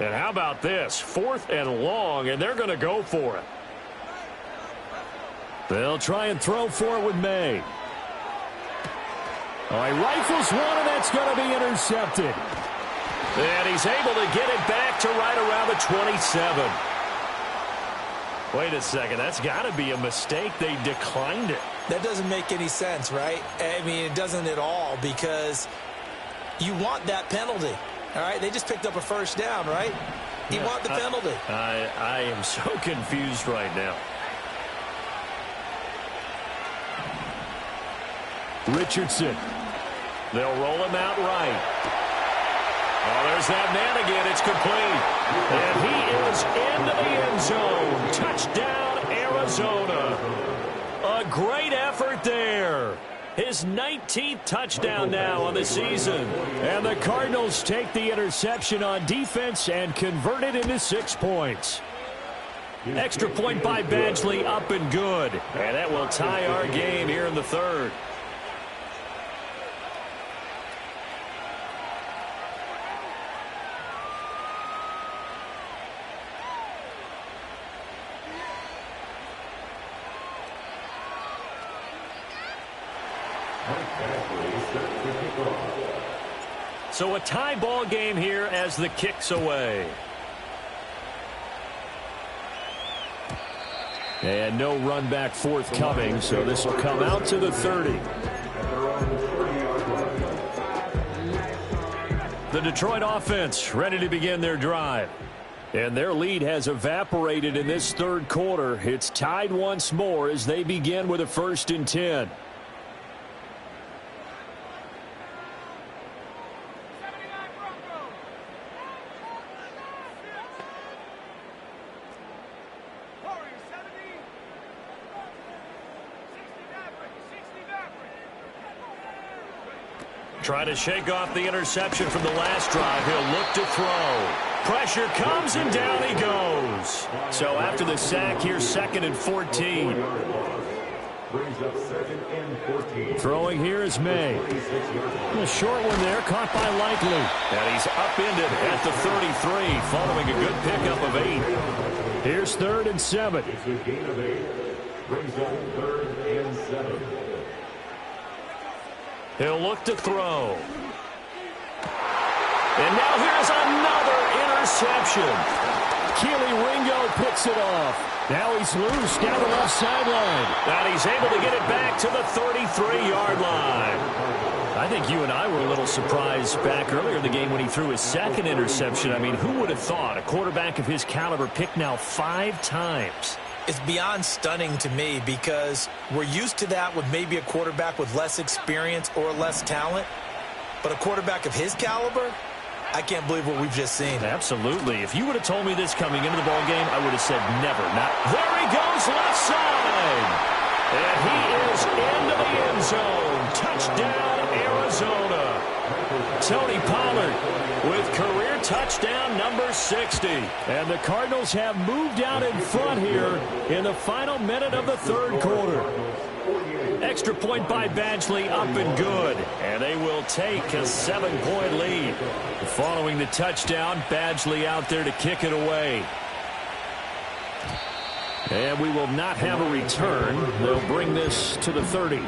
And how about this? 4th and long, and they're going to go for it. They'll try and throw for it with May. Oh, he rifles one, and that's going to be intercepted. And he's able to get it back to right around the 27. Wait a second. That's got to be a mistake. They declined it. That doesn't make any sense, right? I mean, it doesn't at all because you want that penalty. All right, they just picked up a 1st down, right? You want the penalty. I am so confused right now. Richardson. They'll roll him out right. Oh, there's that man again. It's complete. And he is into the end zone. Touchdown, Arizona. A great effort there. His 19th touchdown now on the season. And the Cardinals take the interception on defense and convert it into 6 points. Extra point by Badgley, up and good. And that will tie our game here in the third. So a tie ball game here as the kick's away. And no run back forthcoming, so this will come out to the 30. The Detroit offense ready to begin their drive. And their lead has evaporated in this third quarter. It's tied once more as they begin with a 1st and 10. Trying to shake off the interception from the last drive. He'll look to throw. Pressure comes and down he goes. So after the sack, here's 2nd and 14. Throwing here is May. A short one there, caught by Likely. And he's upended at the 33, following a good pickup of 8. Here's 3rd and 7. Brings up 3rd and 7. He'll look to throw. And now here's another interception. Keely Ringo picks it off. Now he's loose down the left sideline. And he's able to get it back to the 33-yard line. I think you and I were a little surprised back earlier in the game when he threw his 2nd interception. I mean, who would have thought a quarterback of his caliber picked now 5 times? It's beyond stunning to me because we're used to that with maybe a quarterback with less experience or less talent. But a quarterback of his caliber, I can't believe what we've just seen. Absolutely. If you would have told me this coming into the ballgame, I would have said never. Not. There he goes, left side. And he is into the end zone. Touchdown, Arizona. Tony Pollard with career touchdown number 60. And the Cardinals have moved out in front here in the final minute of the third quarter. Extra point by Badgley, up and good. And they will take a 7-point lead. Following the touchdown, Badgley out there to kick it away. And we will not have a return. They'll bring this to the 30.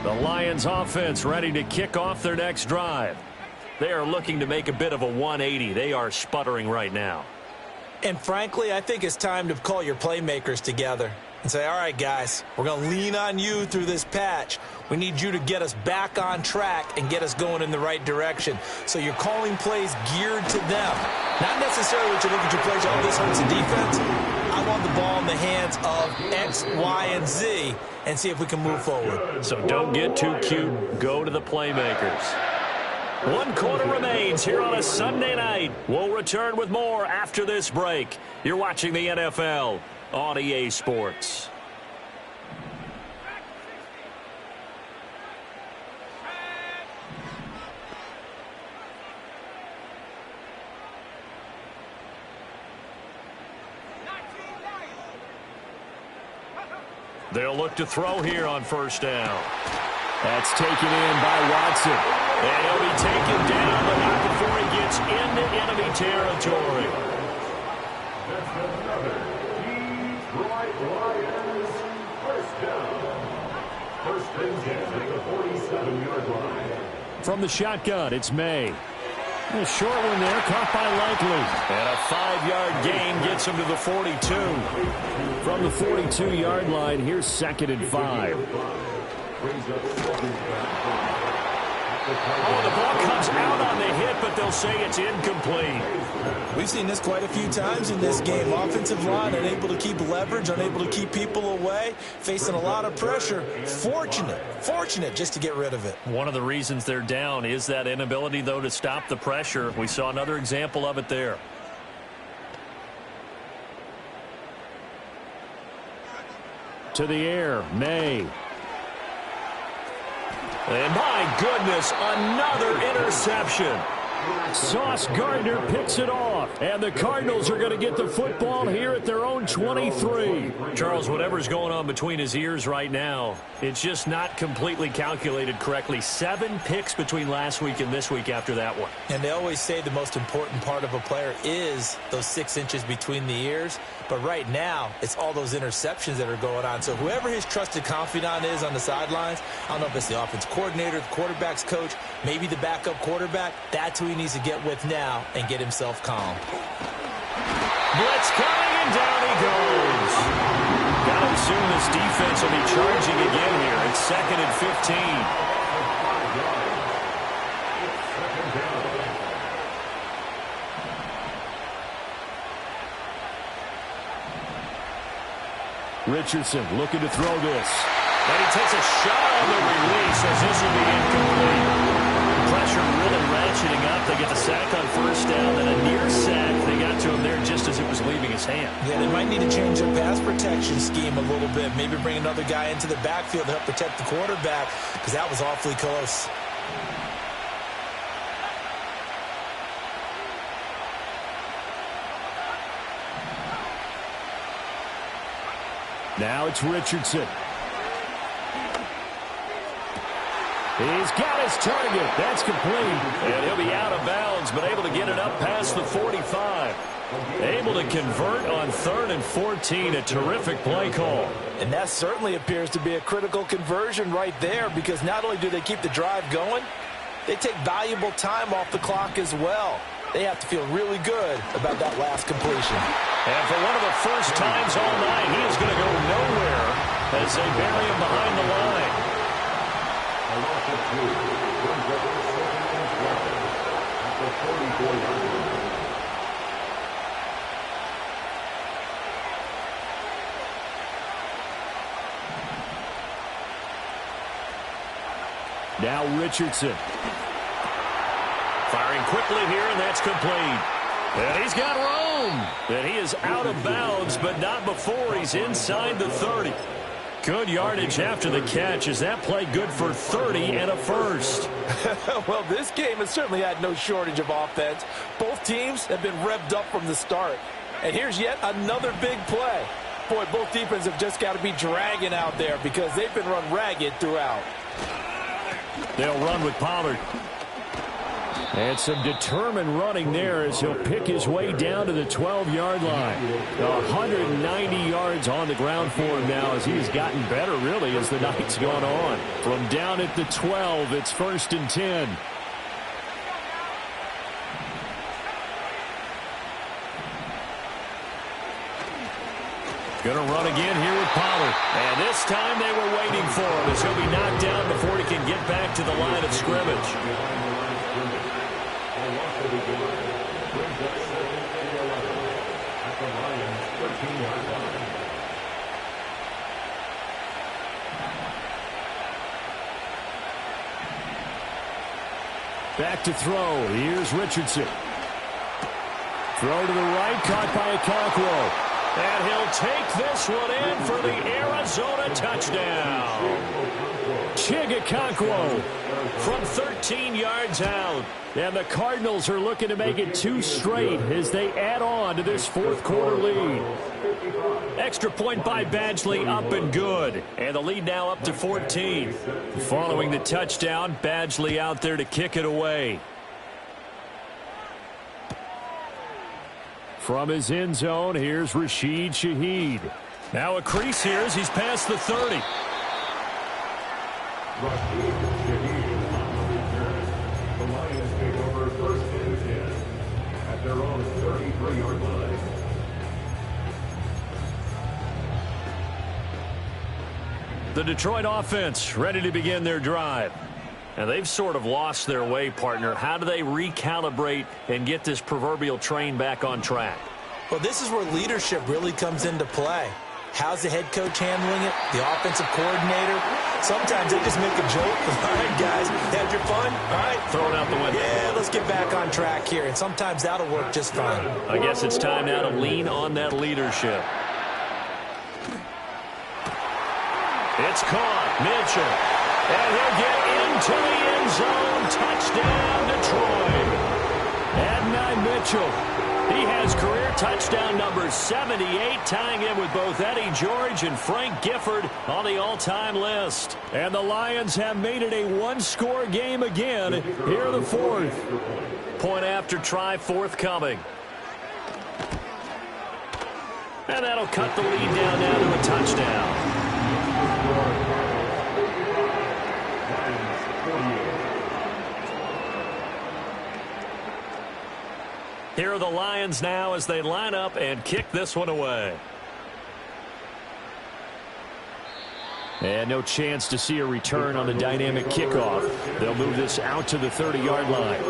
The Lions offense ready to kick off their next drive. They are looking to make a bit of a 180. They are sputtering right now. And frankly, I think it's time to call your playmakers together and say, all right, guys, we're going to lean on you through this patch. We need you to get us back on track and get us going in the right direction. So you're calling plays geared to them. Not necessarily that you look at your plays, oh, this hurts the defense. I want the ball in the hands of X, Y, and Z and see if we can move forward. So don't get too cute. Go to the playmakers. 1 quarter remains here on a Sunday night. We'll return with more after this break. You're watching the NFL on EA Sports. They'll look to throw here on 1st down. That's taken in by Watson. And he'll be taken down, but not before he gets into enemy territory. That's another Detroit Lions 1st down. 1st and 10 at the 47-yard line. From the shotgun, it's May. A short one there, caught by Likely. And a 5-yard gain gets him to the 42. From the 42-yard line, here's 2nd and 5. Oh, the ball comes out on the hit, but they'll say it's incomplete. We've seen this quite a few times in this game. Offensive line unable to keep leverage, unable to keep people away, facing a lot of pressure. Fortunate just to get rid of it. One of the reasons they're down is that inability, though, to stop the pressure. We saw another example of it there. To the air, May. And my goodness, another interception. Sauce Gardner picks it off, and the Cardinals are going to get the football here at their own 23. Charles, whatever's going on between his ears right now, it's just not completely calculated correctly. 7 picks between last week and this week after that one. And they always say the most important part of a player is those 6 inches between the ears. But right now, it's all those interceptions that are going on. So whoever his trusted confidant is on the sidelines, I don't know if it's the offense coordinator, the quarterback's coach, maybe the backup quarterback, that's who he needs to get with now and get himself calm. Blitz coming, and down he goes. Got to assume this defense will be charging again here. It's 2nd and 15. Richardson looking to throw this. And he takes a shot on the release as this will be incomplete. Pressure really ratcheting up. They get the sack on 1st down, then a near sack. They got to him there just as it was leaving his hand. Yeah, they might need to change their pass protection scheme a little bit. Maybe bring another guy into the backfield to help protect the quarterback, because that was awfully close. Now it's Richardson. He's got his target. That's complete. And he'll be out of bounds, but able to get it up past the 45. Able to convert on 3rd and 14. A terrific play call. And that certainly appears to be a critical conversion right there, because not only do they keep the drive going, they take valuable time off the clock as well. They have to feel really good about that last completion. And for one of the first times all night, he is going to go nowhere as they bury him behind the line. A loss of 2 brings up 2nd and 12 at the 44-yard line. Now Richardson. Firing quickly here, and that's complete. And he's got room. And he is out of bounds, but not before he's inside the 30. Good yardage after the catch. Is that play good for 30 and a first? Well, this game has certainly had no shortage of offense. Both teams have been revved up from the start. And here's yet another big play. Boy, both defenses have just got to be dragging out there because they've been run ragged throughout. They'll run with Pollard. And some determined running there as he'll pick his way down to the 12-yard line. 190 yards on the ground for him now as he's gotten better, really, as the night's gone on. From down at the 12, it's 1st and 10. Going to run again here with Pollard. And this time they were waiting for him as he'll be knocked down before he can get back to the line of scrimmage. Back to throw. Here's Richardson. Throw to the right, caught by Okonkwo. And he'll take this one in for the Arizona touchdown. Okonkwo from 13 yards out. And the Cardinals are looking to make it 2 straight as they add on to this 4th quarter lead. Extra point by Badgley, up and good. And the lead now up to 14. Following the touchdown, Badgley out there to kick it away. From his end zone, here's Rashid Shaheed. Now a crease here as he's past the 30. The Lions take over 1st and 10 at their own 33-yard line. The Detroit offense ready to begin their drive. And they've sort of lost their way, partner. How do they recalibrate and get this proverbial train back on track? Well, this is where leadership really comes into play. How's the head coach handling it? The offensive coordinator? Sometimes they just make a joke. All right, guys, had your fun? All right. Throw it out the window. Yeah, let's get back on track here. And sometimes that'll work just fine. I guess it's time now to lean on that leadership. It's caught. Mitchell. And he'll get into the end zone. Touchdown, Detroit. Adonai Mitchell. He has career touchdown number 78, tying him with both Eddie George and Frank Gifford on the all-time list. And the Lions have made it a one-score game again here in the fourth. Point after try forthcoming. And that'll cut the lead down now to a touchdown. Here are the Lions now as they line up and kick this one away. And no chance to see a return on the dynamic kickoff. They'll move this out to the 30-yard line.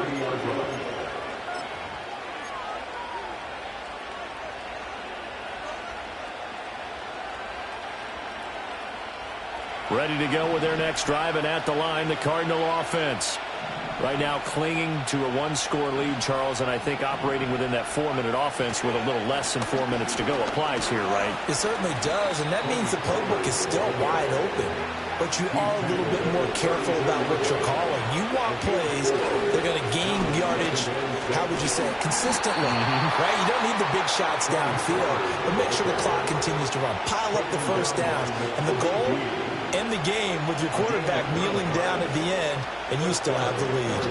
Ready to go with their next drive, and at the line, the Cardinal offense. Right now clinging to a one-score lead, Charles, and I think operating within that 4-minute offense with a little less than 4 minutes to go applies here, right? It certainly does, and that means the playbook is still wide open. But you are a little bit more careful about what you're calling. You want plays that are going to gain yardage, how would you say it, consistently, right? You don't need the big shots downfield, but make sure the clock continues to run. Pile up the first down, and the goal, end the game with your quarterback kneeling down at the end, and you still have the lead.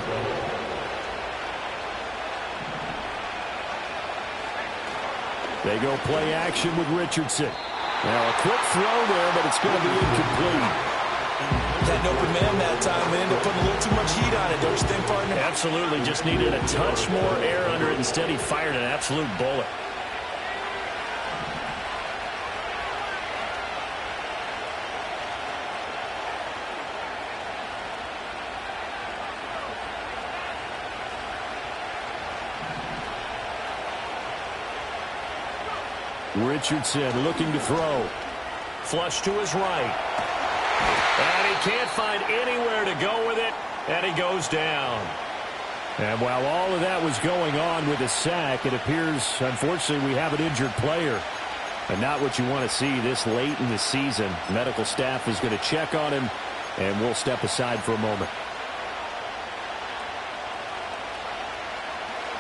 They go play action with Richardson. Now a quick throw there, but it's going to be incomplete. Had an open man that time. They ended up putting a little too much heat on it, don't you think, partner? Absolutely. Just needed a touch more air under it. Instead, he fired an absolute bullet. Richardson looking to throw. Flush to his right. And he can't find anywhere to go with it, and he goes down. And while all of that was going on with the sack, it appears, unfortunately, we have an injured player. And not what you want to see this late in the season. Medical staff is going to check on him, and we'll step aside for a moment.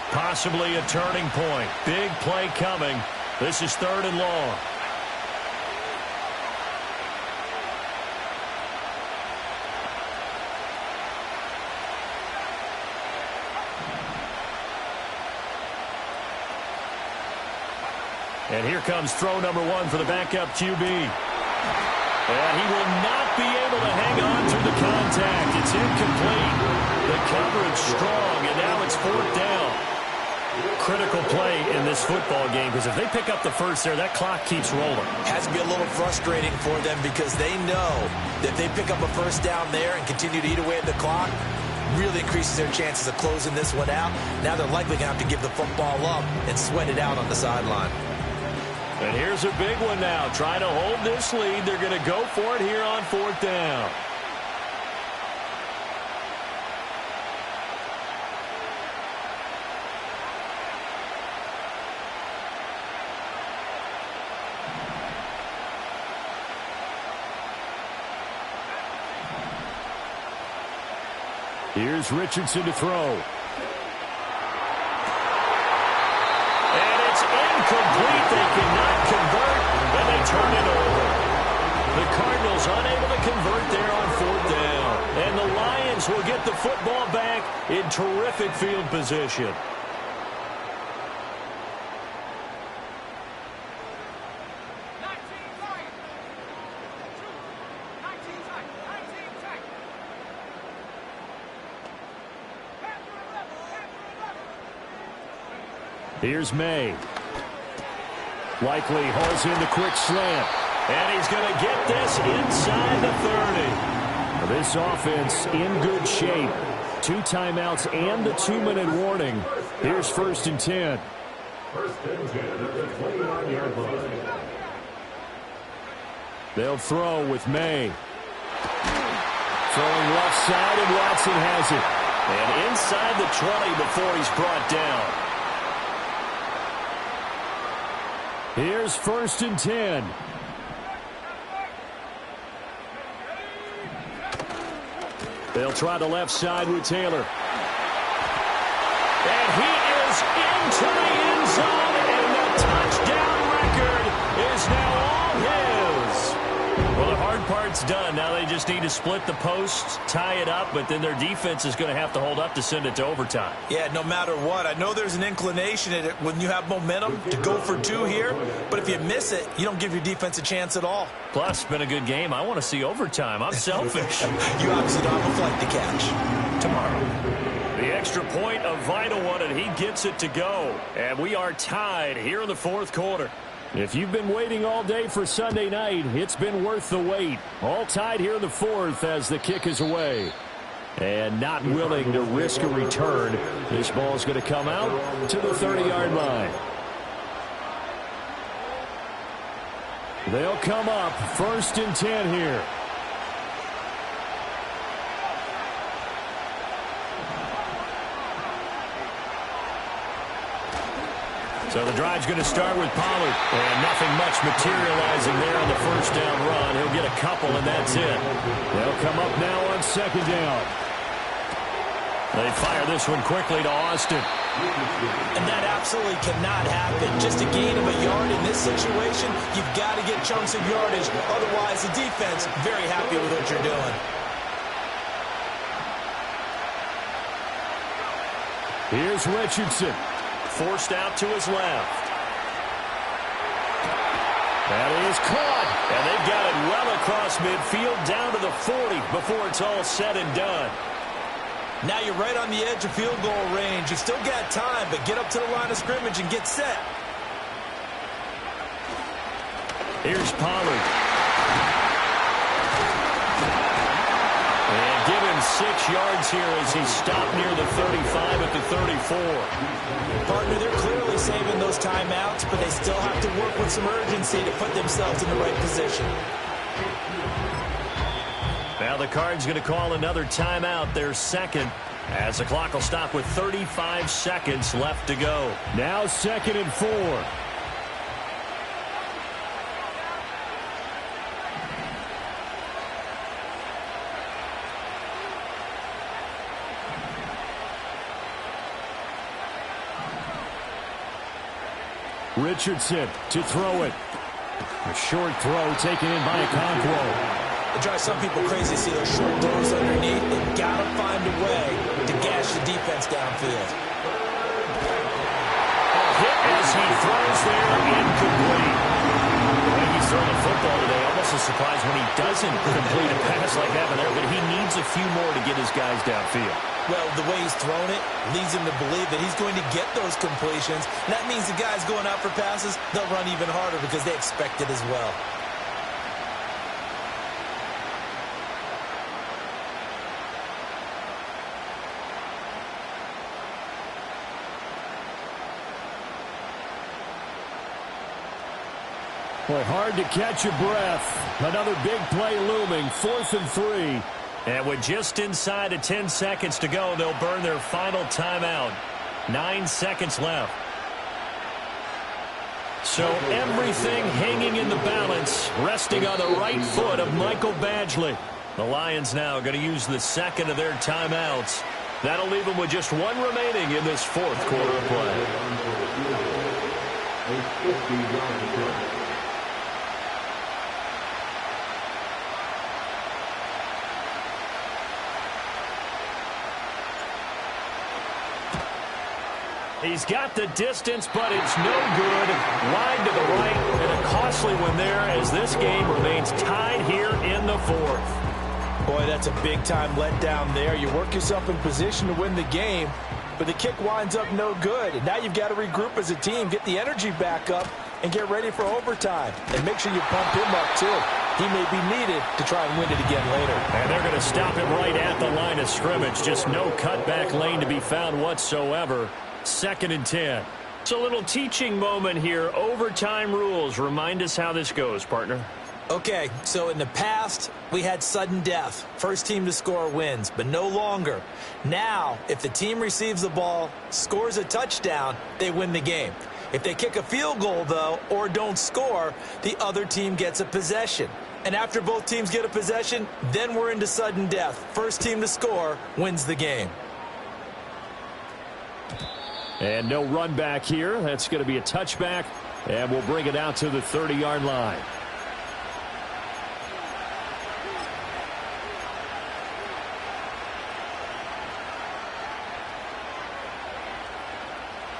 Possibly a turning point. Big play coming. This is 3rd and long. And here comes throw number 1 for the backup QB. And he will not be able to hang on through the contact. It's incomplete. The coverage strong, and now it's 4th down. Critical play in this football game, because if they pick up the first there, that clock keeps rolling. Has to be a little frustrating for them because they know that if they pick up a first down there and continue to eat away at the clock, really increases their chances of closing this one out. Now they're likely going to have to give the football up and sweat it out on the sideline. And here's a big one now. Trying to hold this lead. They're going to go for it here on 4th down. Here's Richardson to throw. And it's incomplete. They cannot convert, and they turn it over. The Cardinals unable to convert there on 4th down. And the Lions will get the football back in terrific field position. Here's May. Likely hauls in the quick slant. And he's going to get this inside the 30. This offense in good shape. 2 timeouts and the 2-minute warning. Here's 1st and 10. 1st and 10 at the 29-yard line. They'll throw with May. Throwing left side, and Watson has it. And inside the 20 before he's brought down. Here's 1st and 10. They'll try the left side with Taylor. And he is into the end zone, and the touchdown record is now all his. Well, the hard part's done. Now they just need to split the posts, tie it up, but then their defense is going to have to hold up to send it to overtime. Yeah, no matter what. I know there's an inclination in it when you have momentum to go for 2 here, but if you miss it, you don't give your defense a chance at all. Plus, it's been a good game. I want to see overtime. I'm selfish. You obviously don't have a flight to catch. Tomorrow. The extra point, a vital one, and he gets it to go. And we are tied here in the 4th quarter. If you've been waiting all day for Sunday night, it's been worth the wait. All tied here in the 4th as the kick is away. And not willing to risk a return. This ball's going to come out to the 30-yard line. They'll come up 1st and 10 here. So the drive's going to start with Pollard. And nothing much materializing there on the 1st down run. He'll get a couple, and that's it. They'll come up now on 2nd down. They fire this one quickly to Austin. And that absolutely cannot happen. Just a gain of a yard in this situation, you've got to get chunks of yardage. Otherwise, the defense, very happy with what you're doing. Here's Richardson. Forced out to his left. That is caught. And they've got it well across midfield down to the 40 before it's all said and done. Now you're right on the edge of field goal range. You've still got time, but get up to the line of scrimmage and get set. Here's Pollard. And give him 6 yards here as he stopped near the 35 at the 34. Partner, they're clearly saving those timeouts, but they still have to work with some urgency to put themselves in the right position. Now the Cards going to call another timeout, their 2nd, as the clock will stop with 35 seconds left to go. Now 2nd and 4. Richardson to throw it. A short throw taken in by Okonkwo. It drives some people crazy to see those short throws underneath. They've got to find a way to gash the defense downfield. Hit as he throws there, incomplete. The way he's throwing the football today, almost a surprise when he doesn't complete a pass like that there, but he needs a few more to get his guys downfield. Well, the way he's thrown it leads him to believe that he's going to get those completions. And that means the guys going out for passes, they'll run even harder because they expect it as well. Boy, hard to catch your breath. Another big play looming. 4th and 3. And with just inside of 10 seconds to go, they'll burn their final timeout. 9 seconds left. So everything hanging in the balance, resting on the right foot of Michael Badgley. The Lions now going to use the 2nd of their timeouts. That'll leave them with just 1 remaining in this 4th quarter of play. A 50-yard run. He's got the distance, but it's no good. Wide to the right, and a costly one there as this game remains tied here in the 4th. Boy, that's a big-time letdown there. You work yourself in position to win the game, but the kick winds up no good. And now you've got to regroup as a team, get the energy back up, and get ready for overtime. And make sure you pump him up, too. he may be needed to try and win it again later. And they're going to stop him right at the line of scrimmage. Just no cutback lane to be found whatsoever. 2nd and 10. It's a little teaching moment here. Overtime rules. Remind us how this goes, partner. Okay, so in the past, we had sudden death. First team to score wins, but no longer. Now, if the team receives the ball, scores a touchdown, they win the game. If they kick a field goal, though, or don't score, the other team gets a possession. And after both teams get a possession, then we're into sudden death. First team to score wins the game. And no run back here. That's going to be a touchback, and we'll bring it out to the 30-yard line.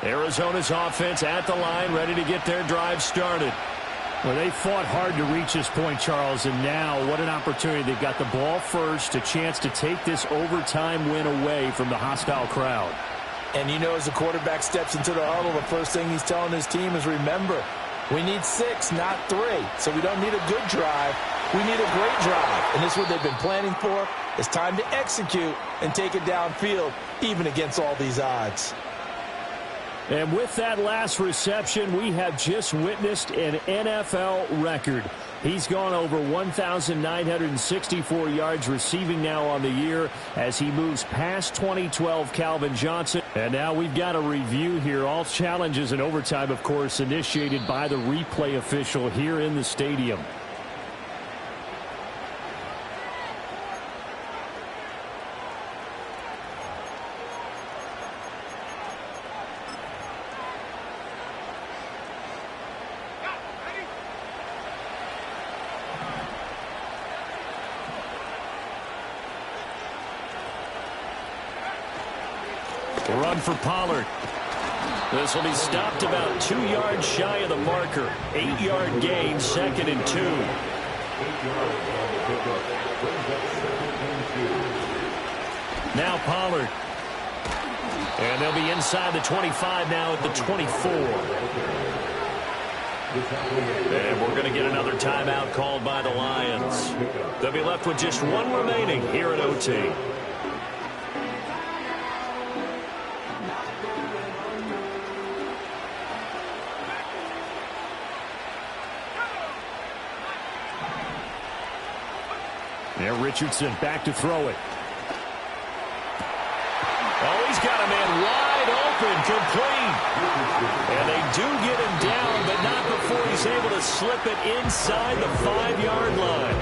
Arizona's offense at the line, ready to get their drive started. Well, they fought hard to reach this point, Charles, and now what an opportunity. They've got the ball first, a chance to take this overtime win away from the hostile crowd. And you know, as the quarterback steps into the huddle, the first thing he's telling his team is, remember, we need 6, not 3. So we don't need a good drive. We need a great drive. And this is what they've been planning for. It's time to execute and take it downfield, even against all these odds. And with that last reception, we have just witnessed an NFL record. He's gone over 1,964 yards receiving now on the year as he moves past 2012 Calvin Johnson. And now we've got a review here. All challenges in overtime, of course, initiated by the replay official here in the stadium. Run for Pollard. This will be stopped about 2 yards shy of the marker. 8-yard gain, 2nd and 2. Now Pollard. And they'll be inside the 25 now at the 24. And we're going to get another timeout called by the Lions. They'll be left with just 1 remaining here at OT. There, Richardson back to throw it. Oh, he's got a man wide open, complete. And they do get him down, but not before he's able to slip it inside the 5-yard line.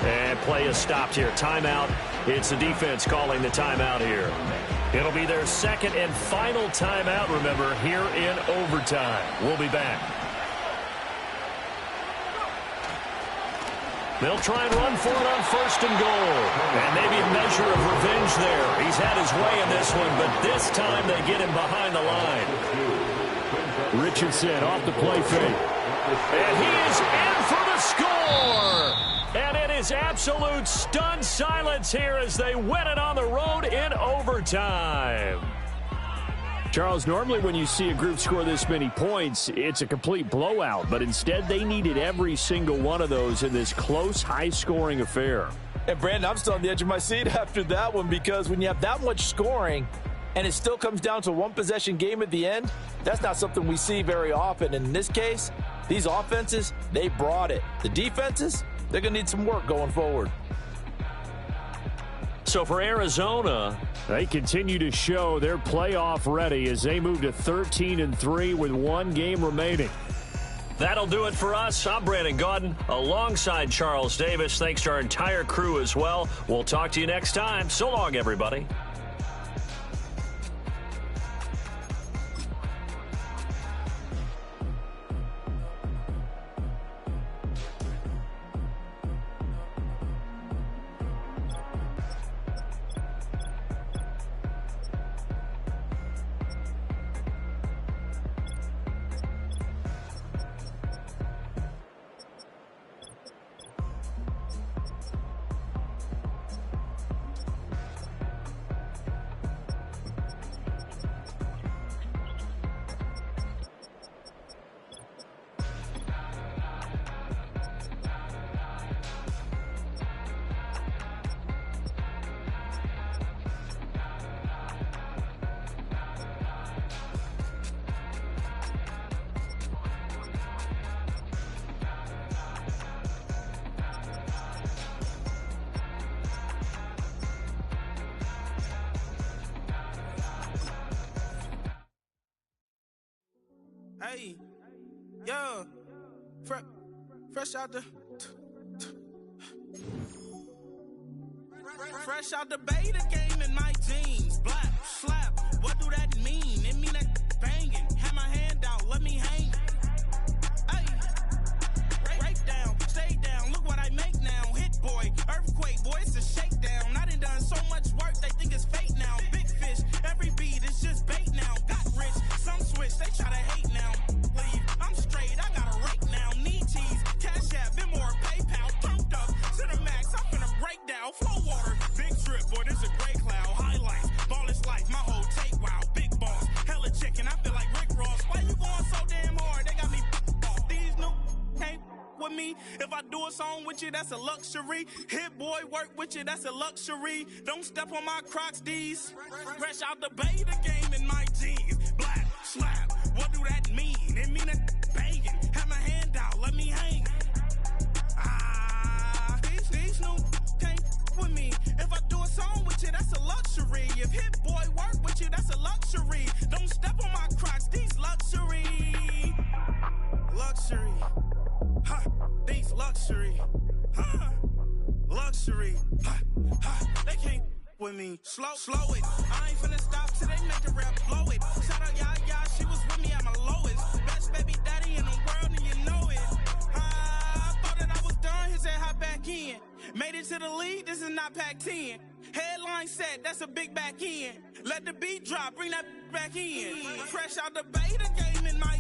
And play is stopped here. Timeout. It's the defense calling the timeout here. It'll be their 2nd and final timeout, remember, here in overtime. We'll be back. They'll try and run for it on 1st and goal. And maybe a measure of revenge there. He's had his way in this one, but this time they get him behind the line. Richardson off the play fake. And he is in for the score. And it is absolute stunned silence here as they win it on the road in overtime. Charles, normally when you see a group score this many points, it's a complete blowout. But instead, they needed every single one of those in this close, high-scoring affair. And, Brandon, I'm still on the edge of my seat after that one, because when you have that much scoring and it still comes down to a one-possession game at the end, that's not something we see very often. And in this case, these offenses, they brought it. The defenses, they're going to need some work going forward. So for Arizona, they continue to show they're playoff ready as they move to 13-3 with 1 game remaining. That'll do it for us. I'm Brandon Gaudin alongside Charles Davis. Thanks to our entire crew as well. We'll talk to you next time. So long, everybody. Hey, yo, fresh out the beta game in my jeans. Black slap, what do that mean? It mean that banging. Have my hand out, let me hang. Hey, break down, stay down. Look what I make now. Hit boy, earthquake, boy, it's a shakedown. I done so much work, they think it's fake now. Big fish, every beat is just bait now. Got rich, some switch, they try to hate now. Leave, I'm straight, I got a rake now. Need cheese, cash app, Venmo or PayPal. Pumped up to the max, I'm finna break down. Flow water, big trip, boy, this a gray cloud. Highlights, ball is life, my whole take, wow. Big boss, hella chicken, I feel like Rick Ross. Why you going so damn hard? They got me off. These new can't with me. If I do a song with you, that's a luxury. Hit boy, work with you, that's a luxury. Don't step on my Crocs, D's. Fresh out the beta game in my jeans. Black slap, what do that mean? It mean that banging. Have my hand out, let me hang. These new can't with me. If I do a song with you, that's a luxury. If Hit Boy work with you, that's a luxury. Don't step on my Crocs, these luxury. Luxury. Ha, these luxury. Ha, luxury. Ha, ha, they can't with me. Slow it. I ain't finna stop till they make the rap blow it. Shout out Yaya, she was with me at my lowest. Best baby daddy in the world and you know it. I thought that I was done, he said hop back in. Made it to the lead, this is not Pac-10. Headline set, that's a big back end. Let the beat drop, bring that back in. Fresh out the beta game in my